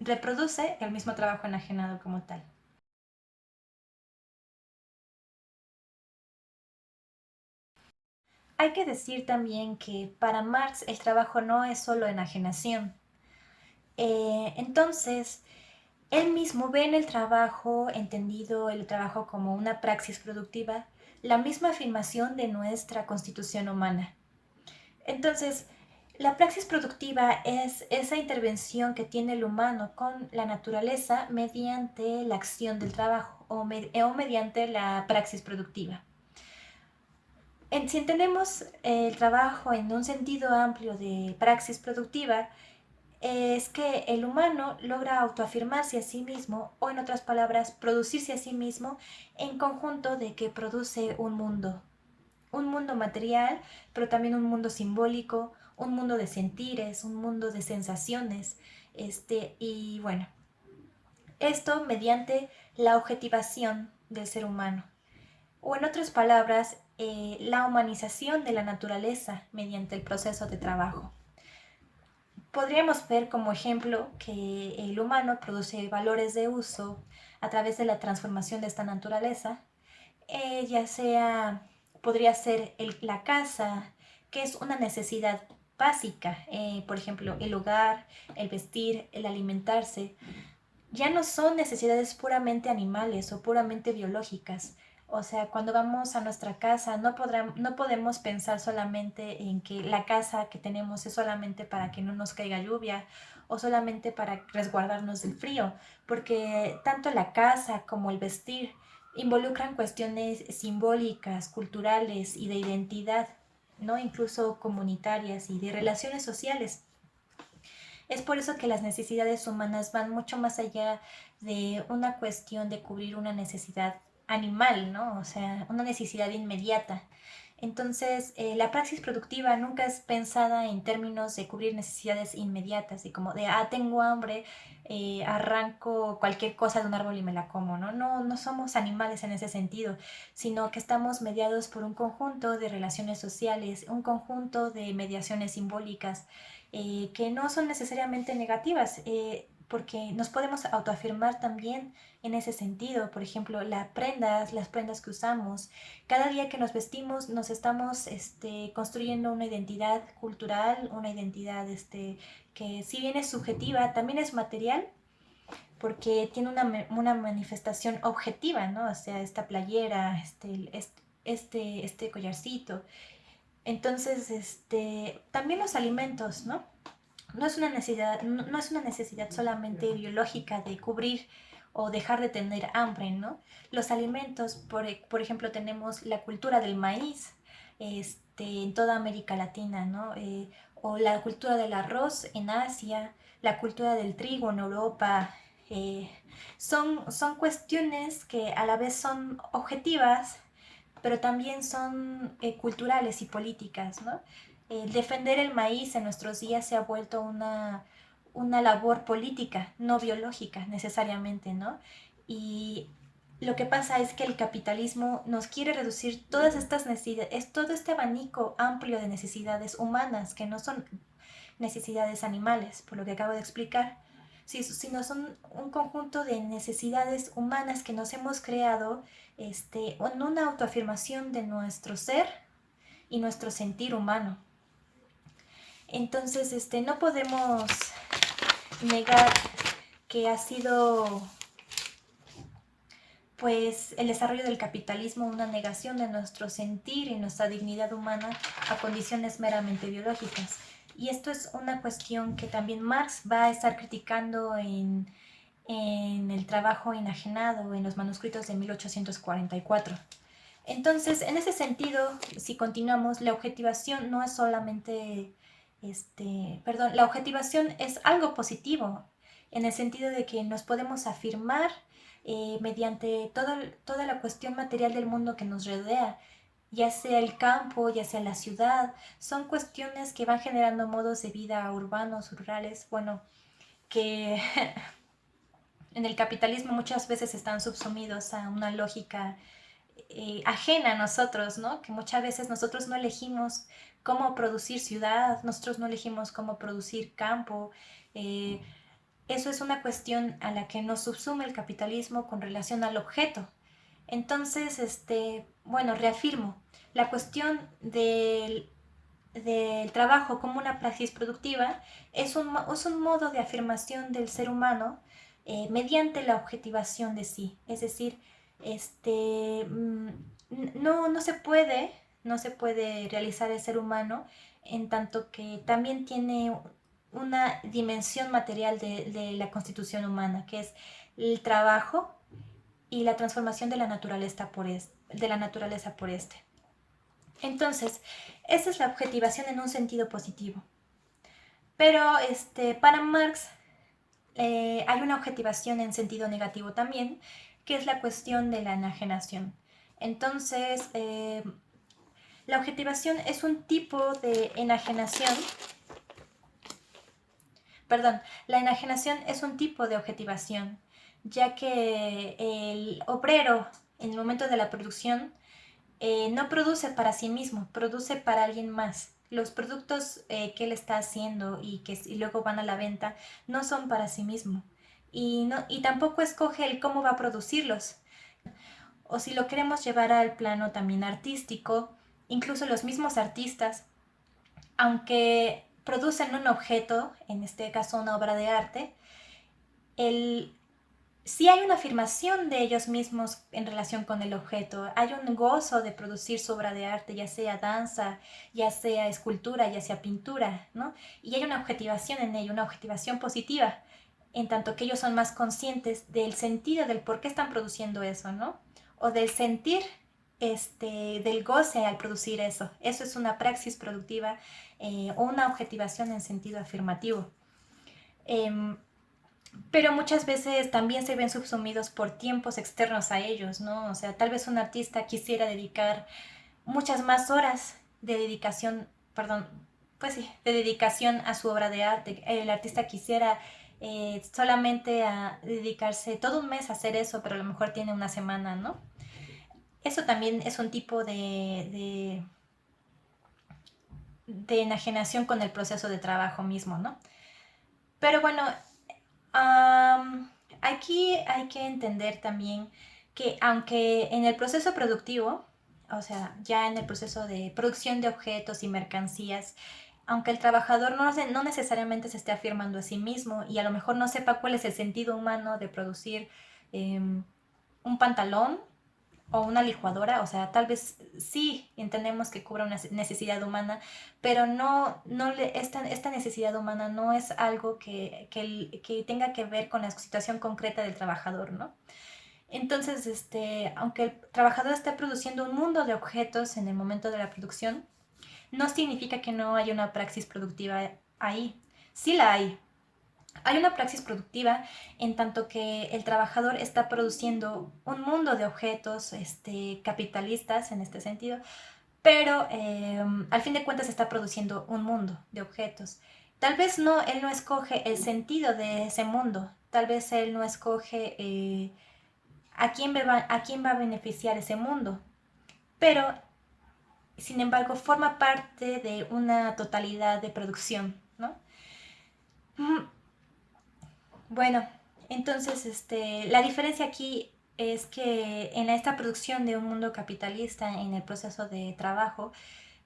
reproduce el mismo trabajo enajenado como tal. Hay que decir también que para Marx el trabajo no es solo enajenación. Entonces, él mismo ve en el trabajo, entendido el trabajo como una praxis productiva, la misma afirmación de nuestra constitución humana. Entonces, la praxis productiva es esa intervención que tiene el humano con la naturaleza mediante la acción del trabajo o mediante la praxis productiva. Si entendemos el trabajo en un sentido amplio de praxis productiva, es que el humano logra autoafirmarse a sí mismo, o en otras palabras, producirse a sí mismo en conjunto de que produce un mundo material, pero también un mundo simbólico, un mundo de sentires, un mundo de sensaciones, y bueno, esto mediante la objetivación del ser humano, o en otras palabras, la humanización de la naturaleza mediante el proceso de trabajo. Podríamos ver como ejemplo que el humano produce valores de uso a través de la transformación de esta naturaleza, ya sea, podría ser la casa, que es una necesidad básica, por ejemplo, el hogar, el vestir, el alimentarse, ya no son necesidades puramente animales o puramente biológicas. O sea, cuando vamos a nuestra casa no podemos pensar solamente en que la casa que tenemos es solamente para que no nos caiga lluvia o solamente para resguardarnos del frío, porque tanto la casa como el vestir involucran cuestiones simbólicas, culturales y de identidad, ¿no? Incluso comunitarias y de relaciones sociales. Es por eso que las necesidades humanas van mucho más allá de una cuestión de cubrir una necesidad animal, ¿no? O sea, una necesidad inmediata. Entonces, la praxis productiva nunca es pensada en términos de cubrir necesidades inmediatas y como de, tengo hambre, arranco cualquier cosa de un árbol y me la como, ¿no? No somos animales en ese sentido, sino que estamos mediados por un conjunto de relaciones sociales, un conjunto de mediaciones simbólicas, que no son necesariamente negativas, porque nos podemos autoafirmar también en ese sentido. Por ejemplo, las prendas que usamos, cada día que nos vestimos nos estamos construyendo una identidad cultural, una identidad que si bien es subjetiva, también es material, porque tiene una manifestación objetiva, ¿no? O sea, esta playera, este collarcito. Entonces, también los alimentos, ¿no? No es una necesidad solamente biológica de cubrir o dejar de tener hambre, ¿no? Los alimentos, por ejemplo, tenemos la cultura del maíz, en toda América Latina, ¿no? O la cultura del arroz en Asia, la cultura del trigo en Europa. eh, son cuestiones que a la vez son objetivas, pero también son culturales y políticas, ¿no? Defender el maíz en nuestros días se ha vuelto una labor política, no biológica necesariamente, ¿no? Y lo que pasa es que el capitalismo nos quiere reducir todas estas necesidades, todo este abanico amplio de necesidades humanas, que no son necesidades animales, por lo que acabo de explicar, sino son un conjunto de necesidades humanas que nos hemos creado en una autoafirmación de nuestro ser y nuestro sentir humano. Entonces, no podemos negar que ha sido pues el desarrollo del capitalismo una negación de nuestro sentir y nuestra dignidad humana a condiciones meramente biológicas. Y esto es una cuestión que también Marx va a estar criticando en el trabajo enajenado, en los manuscritos de 1844. Entonces, en ese sentido, si continuamos, la objetivación no es solamente, la objetivación es algo positivo, en el sentido de que nos podemos afirmar mediante toda la cuestión material del mundo que nos rodea, ya sea el campo, ya sea la ciudad, son cuestiones que van generando modos de vida urbanos, rurales, bueno, que en el capitalismo muchas veces están subsumidos a una lógica ajena a nosotros, ¿no? Que muchas veces nosotros no elegimos cómo producir ciudad, nosotros no elegimos cómo producir campo. Eso es una cuestión a la que nos subsume el capitalismo con relación al objeto. Entonces, bueno, reafirmo, la cuestión del trabajo como una praxis productiva es un modo de afirmación del ser humano mediante la objetivación de sí. Es decir, no se puede realizar el ser humano en tanto que también tiene una dimensión material de la constitución humana, que es el trabajo y la transformación de la naturaleza por este. Entonces, esa es la objetivación en un sentido positivo. Pero para Marx hay una objetivación en sentido negativo también, que es la cuestión de la enajenación. Entonces, la objetivación es un tipo de enajenación. Perdón, la enajenación es un tipo de objetivación, ya que el obrero en el momento de la producción no produce para sí mismo, produce para alguien más. Los productos que él está haciendo y luego van a la venta no son para sí mismo. Y tampoco escoge el cómo va a producirlos. O si lo queremos llevar al plano también artístico, incluso los mismos artistas, aunque producen un objeto, en este caso una obra de arte, sí hay una afirmación de ellos mismos en relación con el objeto. Hay un gozo de producir su obra de arte, ya sea danza, ya sea escultura, ya sea pintura, ¿no? Y hay una objetivación en ello, una objetivación positiva, en tanto que ellos son más conscientes del sentido del por qué están produciendo eso, ¿no? O del sentir del goce al producir eso. Eso es una praxis productiva o una objetivación en sentido afirmativo. Pero muchas veces también se ven subsumidos por tiempos externos a ellos, ¿no? O sea, tal vez un artista quisiera dedicar muchas más horas de dedicación, perdón, pues sí, de dedicación a su obra de arte. El artista quisiera solamente a dedicarse todo un mes a hacer eso, pero a lo mejor tiene una semana, ¿no? Eso también es un tipo de enajenación con el proceso de trabajo mismo, ¿no? Pero bueno, aquí hay que entender también que aunque en el proceso productivo, o sea, ya en el proceso de producción de objetos y mercancías, aunque el trabajador no necesariamente se esté afirmando a sí mismo y a lo mejor no sepa cuál es el sentido humano de producir un pantalón o una licuadora, o sea, tal vez sí entendemos que cubra una necesidad humana, pero esta necesidad humana no es algo que tenga que ver con la situación concreta del trabajador, ¿no? Entonces, aunque el trabajador esté produciendo un mundo de objetos en el momento de la producción, no significa que no haya una praxis productiva ahí. Sí la hay. Hay una praxis productiva en tanto que el trabajador está produciendo un mundo de objetos capitalistas en este sentido, pero al fin de cuentas está produciendo un mundo de objetos. Tal vez él no escoge el sentido de ese mundo, tal vez él no escoge a quién va a beneficiar ese mundo. Pero, sin embargo, forma parte de una totalidad de producción, ¿no? Bueno, entonces la diferencia aquí es que en esta producción de un mundo capitalista, en el proceso de trabajo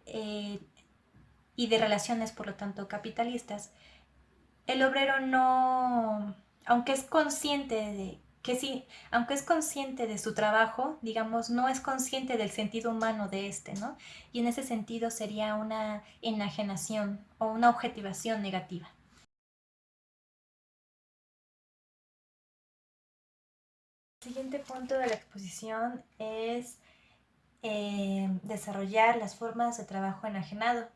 eh, y de relaciones, por lo tanto, capitalistas, el obrero no, aunque es consciente de que sí, aunque es consciente de su trabajo, digamos, no es consciente del sentido humano de este, ¿no? Y en ese sentido sería una enajenación o una objetivación negativa. El siguiente punto de la exposición es desarrollar las formas de trabajo enajenado.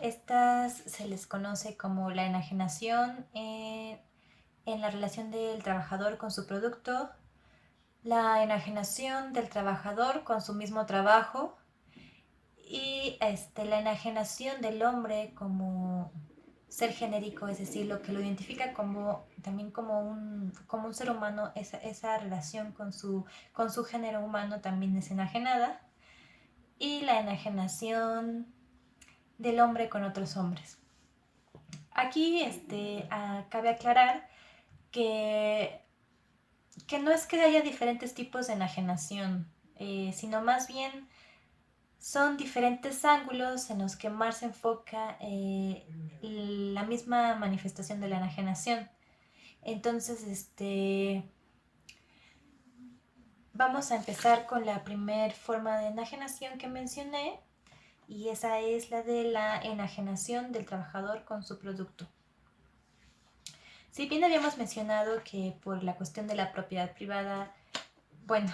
Estas se les conoce como la enajenación en la relación del trabajador con su producto, la enajenación del trabajador con su mismo trabajo y la enajenación del hombre como ser genérico, es decir, lo que lo identifica como también como un ser humano, esa relación con su género humano también es enajenada, y la enajenación del hombre con otros hombres. Aquí cabe aclarar que, que no es que haya diferentes tipos de enajenación, sino más bien son diferentes ángulos en los que Marx enfoca la misma manifestación de la enajenación. Entonces, vamos a empezar con la primera forma de enajenación que mencioné, y esa es la de la enajenación del trabajador con su producto. Si bien habíamos mencionado que por la cuestión de la propiedad privada, bueno,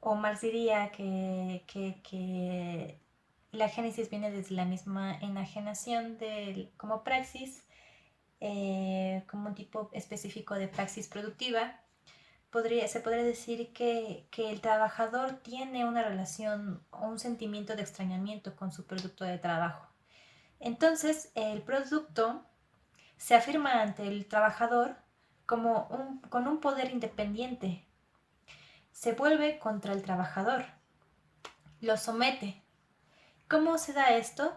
o Marx diría que la génesis viene desde la misma enajenación como praxis, como un tipo específico de praxis productiva, se podría decir que el trabajador tiene una relación o un sentimiento de extrañamiento con su producto de trabajo. Entonces, el producto se afirma ante el trabajador con un poder independiente. Se vuelve contra el trabajador, lo somete. ¿Cómo se da esto?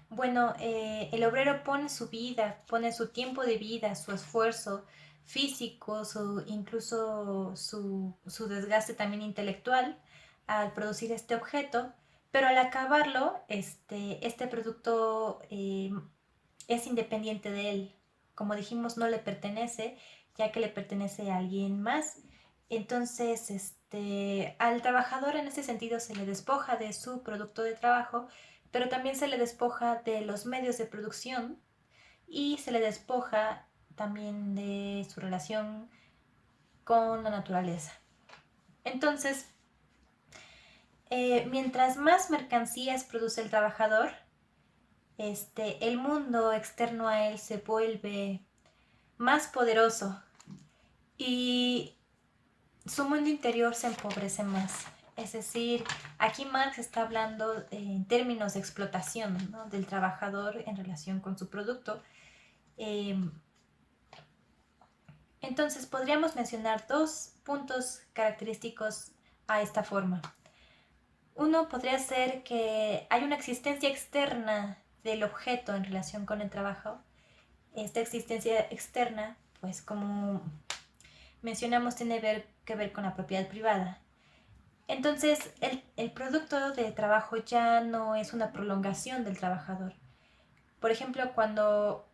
Bueno, el obrero pone su vida, pone su tiempo de vida, su esfuerzo físico, incluso su desgaste también intelectual al producir este objeto, pero al acabarlo, este producto es independiente de él. Como dijimos, no le pertenece, ya que le pertenece a alguien más. Entonces, al trabajador en ese sentido se le despoja de su producto de trabajo, pero también se le despoja de los medios de producción y se le despoja también de su relación con la naturaleza. Entonces, mientras más mercancías produce el trabajador, el mundo externo a él se vuelve más poderoso y su mundo interior se empobrece más. Es decir, aquí Marx está hablando en términos de explotación, ¿no?, del trabajador en relación con su producto. Entonces podríamos mencionar dos puntos característicos a esta forma. Uno podría ser que hay una existencia externa del objeto en relación con el trabajo. Esta existencia externa, pues como mencionamos, tiene que ver con la propiedad privada. Entonces, el producto de trabajo ya no es una prolongación del trabajador. Por ejemplo, cuando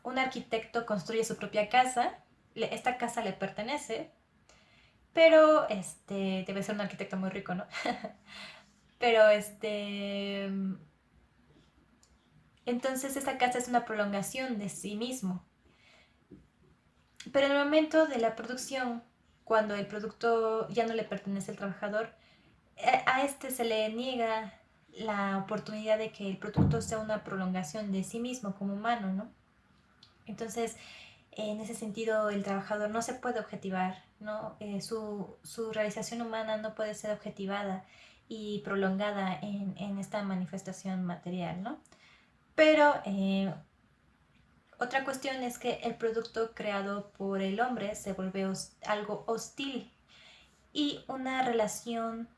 un arquitecto construye su propia casa, esta casa le pertenece, pero debe ser un arquitecto muy rico, ¿no? Pero entonces esta casa es una prolongación de sí mismo. Pero en el momento de la producción, cuando el producto ya no le pertenece al trabajador, a se le niega la oportunidad de que el producto sea una prolongación de sí mismo como humano, ¿no? Entonces, en ese sentido, el trabajador no se puede objetivar, ¿no? Su realización humana no puede ser objetivada y prolongada en esta manifestación material, ¿no? Pero otra cuestión es que el producto creado por el hombre se vuelve algo hostil y una relación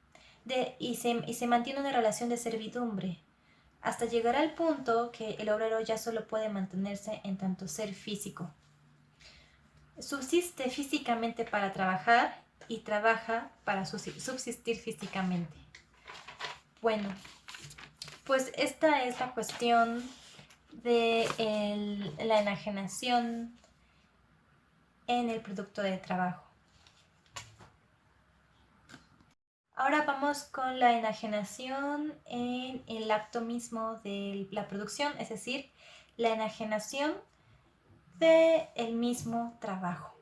y se mantiene una relación de servidumbre, hasta llegar al punto que el obrero ya solo puede mantenerse en tanto ser físico. Subsiste físicamente para trabajar y trabaja para subsistir físicamente. Bueno, pues esta es la cuestión de la enajenación en el producto de trabajo. Ahora vamos con la enajenación en el acto mismo de la producción, es decir, la enajenación del mismo trabajo.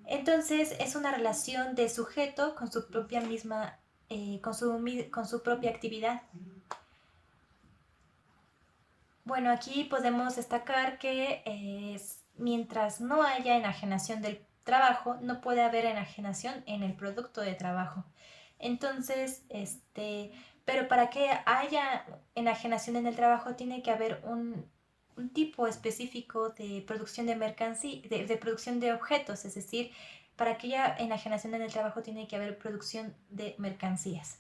Entonces es una relación de sujeto con su propia misma, con su propia actividad. Bueno, aquí podemos destacar que mientras no haya enajenación del trabajo, no puede haber enajenación en el producto de trabajo. Entonces, pero para que haya enajenación en el trabajo tiene que haber un tipo específico de producción de mercancía, de producción de objetos, es decir, para que haya enajenación en el trabajo tiene que haber producción de mercancías.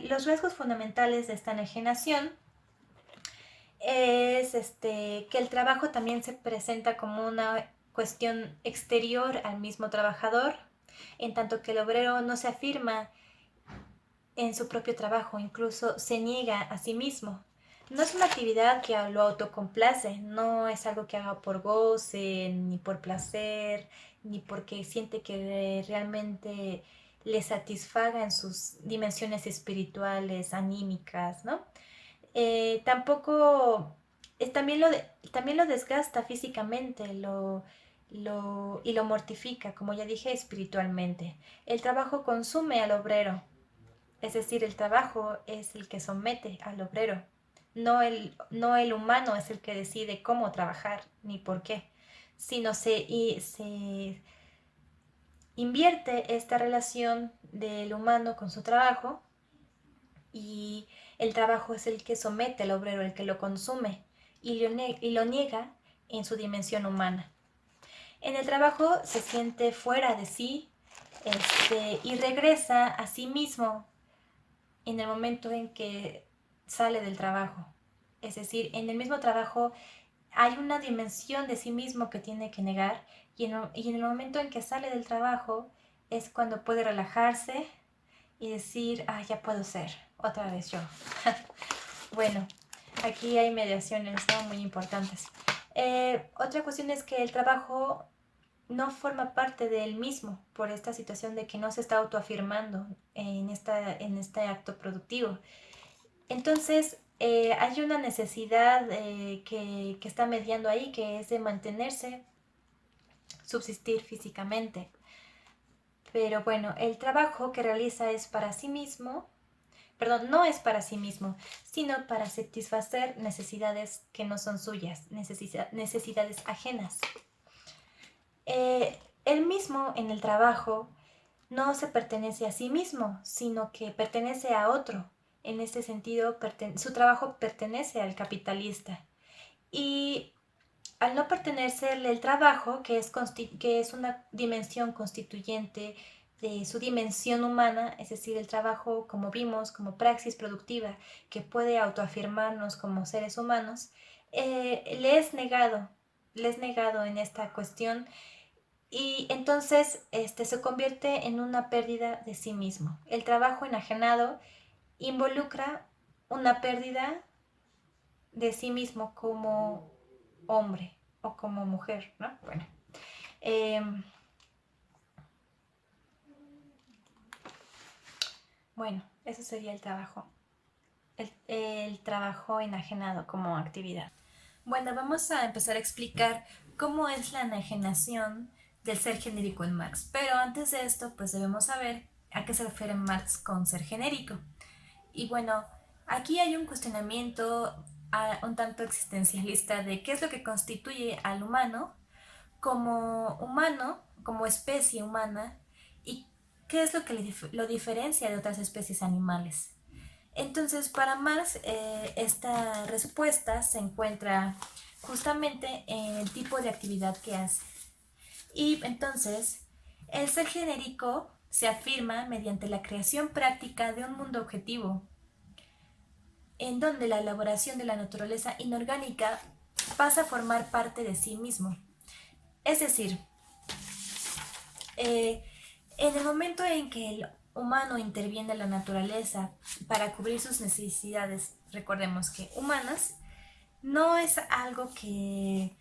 Los rasgos fundamentales de esta enajenación es que el trabajo también se presenta como una cuestión exterior al mismo trabajador, en tanto que el obrero no se afirma en su propio trabajo, incluso se niega a sí mismo. No es una actividad que lo autocomplace, no es algo que haga por goce, ni por placer, ni porque siente que realmente le satisfaga en sus dimensiones espirituales, anímicas, ¿no? Tampoco, también lo desgasta físicamente, y lo mortifica, como ya dije, espiritualmente. El trabajo consume al obrero, es decir, el trabajo es el que somete al obrero. No el humano es el que decide cómo trabajar ni por qué, sino se invierte esta relación del humano con su trabajo, y el trabajo es el que somete al obrero, el que lo consume y lo niega en su dimensión humana. En el trabajo se siente fuera de sí, y regresa a sí mismo en el momento en que sale del trabajo. Es decir, en el mismo trabajo hay una dimensión de sí mismo que tiene que negar, y en el momento en que sale del trabajo es cuando puede relajarse y decir, ah, ya puedo ser, otra vez yo. Bueno, aquí hay mediaciones, ¿no?, muy importantes. Otra cuestión es que el trabajo no forma parte de él mismo por esta situación de que no se está autoafirmando en este acto productivo. Entonces, hay una necesidad que está mediando ahí, que es de mantenerse, subsistir físicamente. Pero bueno, el trabajo que realiza es para sí mismo, perdón, no es para sí mismo, sino para satisfacer necesidades que no son suyas, necesidades ajenas. Él mismo en el trabajo no se pertenece a sí mismo, sino que pertenece a otro. En este sentido, su trabajo pertenece al capitalista. Y al no pertenecerle el trabajo, que es una dimensión constituyente de su dimensión humana, es decir, el trabajo, como vimos, como praxis productiva que puede autoafirmarnos como seres humanos, le es negado en esta cuestión, y entonces se convierte en una pérdida de sí mismo. El trabajo enajenado involucra una pérdida de sí mismo como hombre o como mujer, ¿no? Bueno, bueno, eso sería el trabajo. El trabajo enajenado como actividad. Bueno, vamos a empezar a explicar cómo es la enajenación del ser genérico en Marx. Pero antes de esto, pues debemos saber a qué se refiere Marx con ser genérico. Y bueno, aquí hay un cuestionamiento un tanto existencialista de qué es lo que constituye al humano, como especie humana, y qué es lo que lo diferencia de otras especies animales. Entonces, para Marx, esta respuesta se encuentra justamente en el tipo de actividad que hace. Y entonces, El ser genérico se afirma mediante la creación práctica de un mundo objetivo, en donde la elaboración de la naturaleza inorgánica pasa a formar parte de sí mismo. Es decir, en el momento en que el humano interviene en la naturaleza para cubrir sus necesidades, recordemos que humanas, no es algo que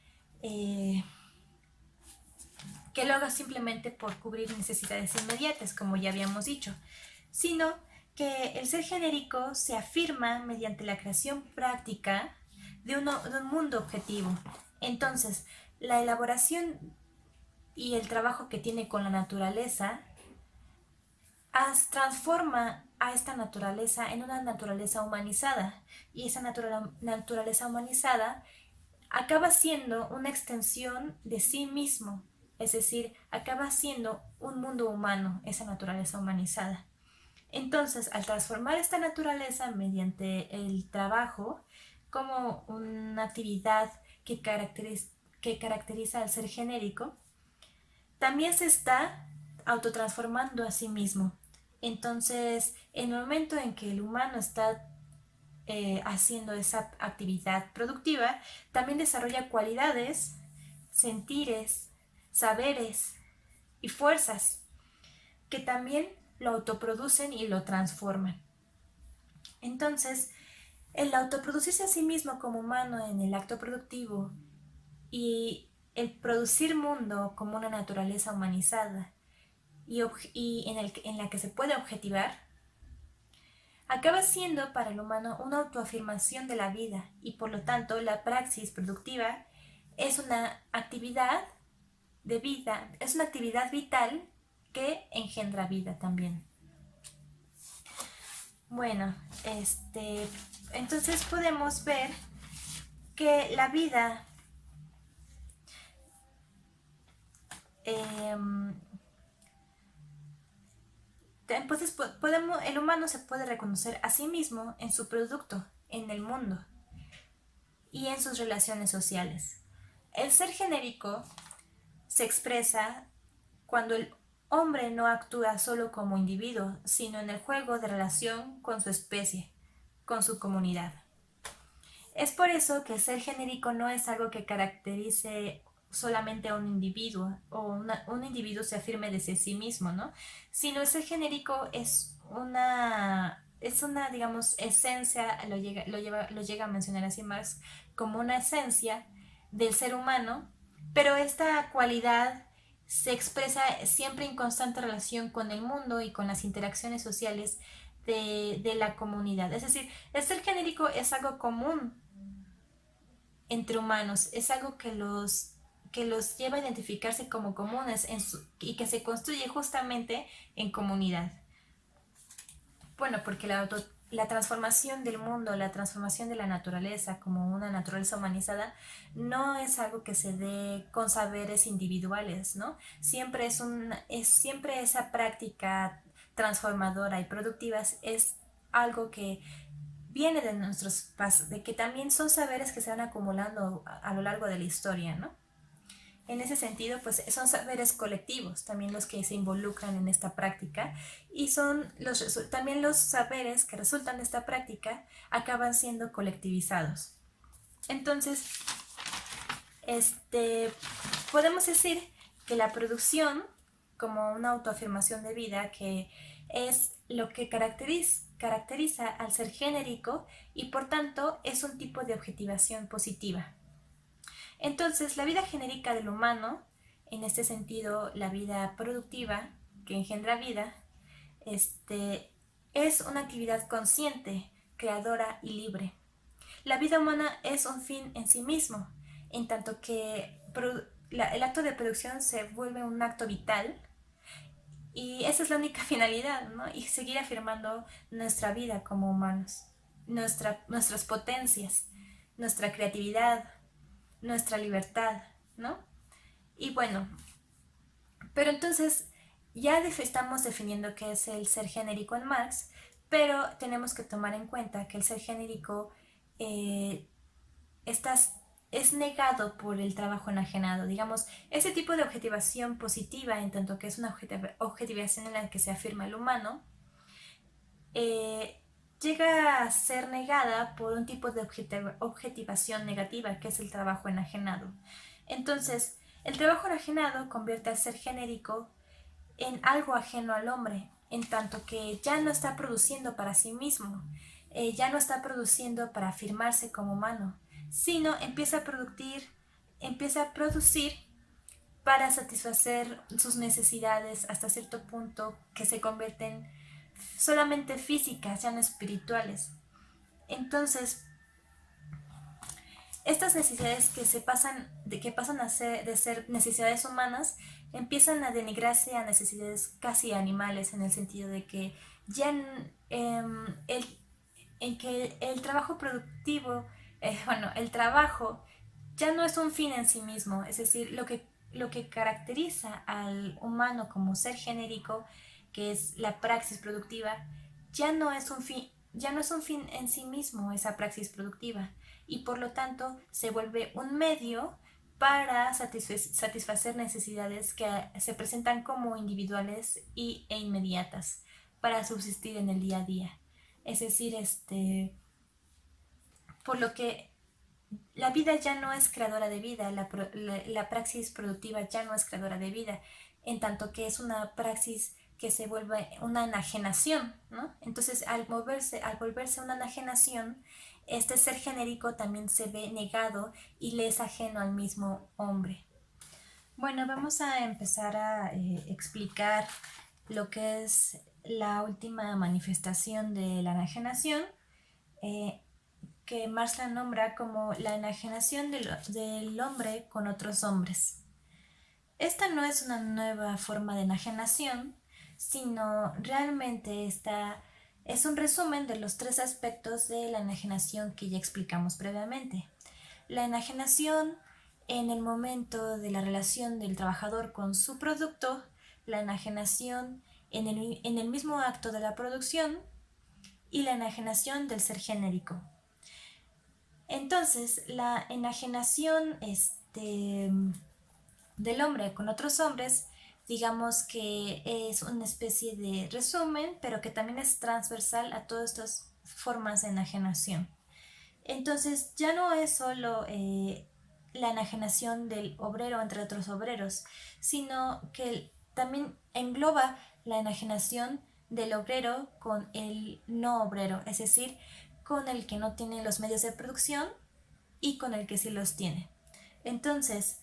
lo haga simplemente por cubrir necesidades inmediatas, como ya habíamos dicho, sino que el ser genérico se afirma mediante la creación práctica de un mundo objetivo. Entonces, la elaboración y el trabajo que tiene con la naturaleza transforma a esta naturaleza en una naturaleza humanizada, y esa naturaleza humanizada acaba siendo una extensión de sí mismo, es decir, acaba siendo un mundo humano, esa naturaleza humanizada. Entonces, al transformar esta naturaleza mediante el trabajo como una actividad que caracteriza al ser genérico, también se está autotransformando a sí mismo. Entonces, en el momento en que el humano está haciendo esa actividad productiva, también desarrolla cualidades, sentires, saberes y fuerzas que también lo autoproducen y lo transforman. Entonces, el autoproducirse a sí mismo como humano en el acto productivo y el producir mundo como una naturaleza humanizada y en la que se puede objetivar, acaba siendo para el humano una autoafirmación de la vida, y por lo tanto la praxis productiva es una actividad de vida, es una actividad vital que engendra vida también. Bueno, entonces podemos ver que la vida entonces el humano se puede reconocer a sí mismo en su producto, en el mundo y en sus relaciones sociales. El ser genérico se expresa cuando el hombre no actúa solo como individuo, sino en el juego de relación con su especie, con su comunidad. Es por eso que el ser genérico no es algo que caracterice solamente a un individuo o un individuo se afirme desde sí mismo, ¿no? Sino el ser genérico es una, digamos, esencia, lo llega a mencionar así Marx, como una esencia del ser humano, pero esta cualidad se expresa siempre en constante relación con el mundo y con las interacciones sociales de la comunidad. Es decir, el ser genérico es algo común entre humanos, es algo que los lleva a identificarse como comunes y que se construye justamente en comunidad. Bueno, porque la transformación del mundo, la transformación de la naturaleza como una naturaleza humanizada, no es algo que se dé con saberes individuales, ¿no? Siempre siempre esa práctica transformadora y productiva es algo que viene de de que también son saberes que se van acumulando a lo largo de la historia, ¿no? En ese sentido, pues son saberes colectivos también los que se involucran en esta práctica, y también los saberes que resultan de esta práctica acaban siendo colectivizados. Entonces, podemos decir que la producción, como una autoafirmación de vida, que es lo que caracteriza al ser genérico, y por tanto es un tipo de objetivación positiva. Entonces, la vida genérica del humano, en este sentido, la vida productiva que engendra vida, es una actividad consciente, creadora y libre. La vida humana es un fin en sí mismo, en tanto que el acto de producción se vuelve un acto vital, y esa es la única finalidad, ¿no? Y seguir afirmando nuestra vida como humanos, nuestras potencias, nuestra creatividad, nuestra libertad, ¿no? Y bueno, pero entonces ya estamos definiendo qué es el ser genérico en Marx, pero tenemos que tomar en cuenta que el ser genérico está es negado por el trabajo enajenado. Digamos, ese tipo de objetivación positiva, en tanto que es una objetivación en la que se afirma el humano, llega a ser negada por un tipo de objetivación negativa, que es el trabajo enajenado. Entonces, el trabajo enajenado convierte al ser genérico en algo ajeno al hombre, en tanto que ya no está produciendo para sí mismo, ya no está produciendo para afirmarse como humano, sino empieza a producir para satisfacer sus necesidades hasta cierto punto que se convierten solamente físicas, ya no espirituales. Entonces, estas necesidades que pasan de ser necesidades humanas empiezan a denigrarse a necesidades casi animales, en el sentido de que ya en que el trabajo productivo, el trabajo ya no es un fin en sí mismo, es decir, lo que caracteriza al humano como ser genérico, que es la praxis productiva, ya no es un fin en sí mismo esa praxis productiva, y por lo tanto se vuelve un medio para satisfacer necesidades que se presentan como individuales e inmediatas para subsistir en el día a día. Es decir, por lo que la vida ya no es creadora de vida, la praxis productiva ya no es creadora de vida, en tanto que es una praxis que se vuelve una enajenación, ¿no? Entonces, al volverse una enajenación, este ser genérico también se ve negado y le es ajeno al mismo hombre. Bueno, vamos a empezar a explicar lo que es la última manifestación de la enajenación, que Marx la nombra como la enajenación del hombre con otros hombres. Esta no es una nueva forma de enajenación, sino realmente es un resumen de los tres aspectos de la enajenación que ya explicamos previamente. La enajenación en el momento de la relación del trabajador con su producto, la enajenación en el mismo acto de la producción y la enajenación del ser genérico. Entonces, la enajenación del hombre con otros hombres, digamos que es una especie de resumen, pero que también es transversal a todas estas formas de enajenación. Entonces, ya no es solo la enajenación del obrero entre otros obreros, sino que también engloba la enajenación del obrero con el no obrero, es decir, con el que no tiene los medios de producción y con el que sí los tiene. Entonces,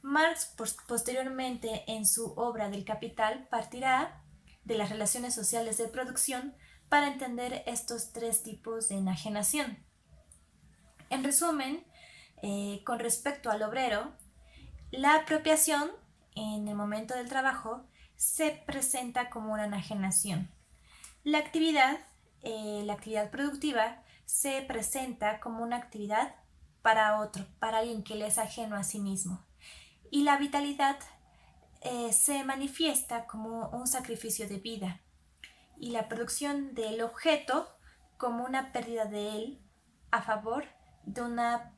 Marx posteriormente en su obra del Capital partirá de las relaciones sociales de producción para entender estos tres tipos de enajenación. En resumen, con respecto al obrero, la apropiación en el momento del trabajo se presenta como una enajenación. La actividad productiva, se presenta como una actividad para otro, para alguien que le es ajeno a sí mismo. Y la vitalidad se manifiesta como un sacrificio de vida. Y la producción del objeto como una pérdida de él a favor de una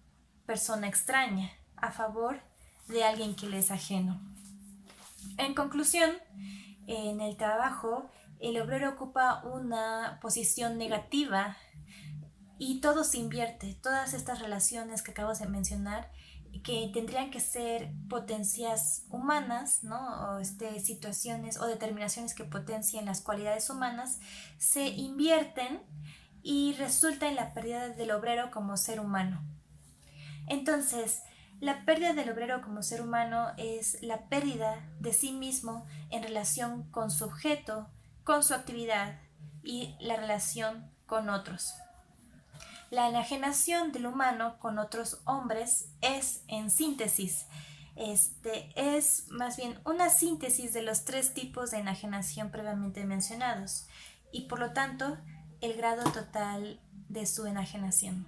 persona extraña, a favor de alguien que le es ajeno. En conclusión, en el trabajo, el obrero ocupa una posición negativa y todo se invierte. Todas estas relaciones que acabo de mencionar, que tendrían que ser potencias humanas, ¿no? O situaciones o determinaciones que potencien las cualidades humanas, se invierten y resulta en la pérdida del obrero como ser humano. Entonces, la pérdida del obrero como ser humano es la pérdida de sí mismo en relación con su objeto, con su actividad y la relación con otros. La enajenación del humano con otros hombres es, en síntesis, es más bien una síntesis de los tres tipos de enajenación previamente mencionados y por lo tanto el grado total de su enajenación.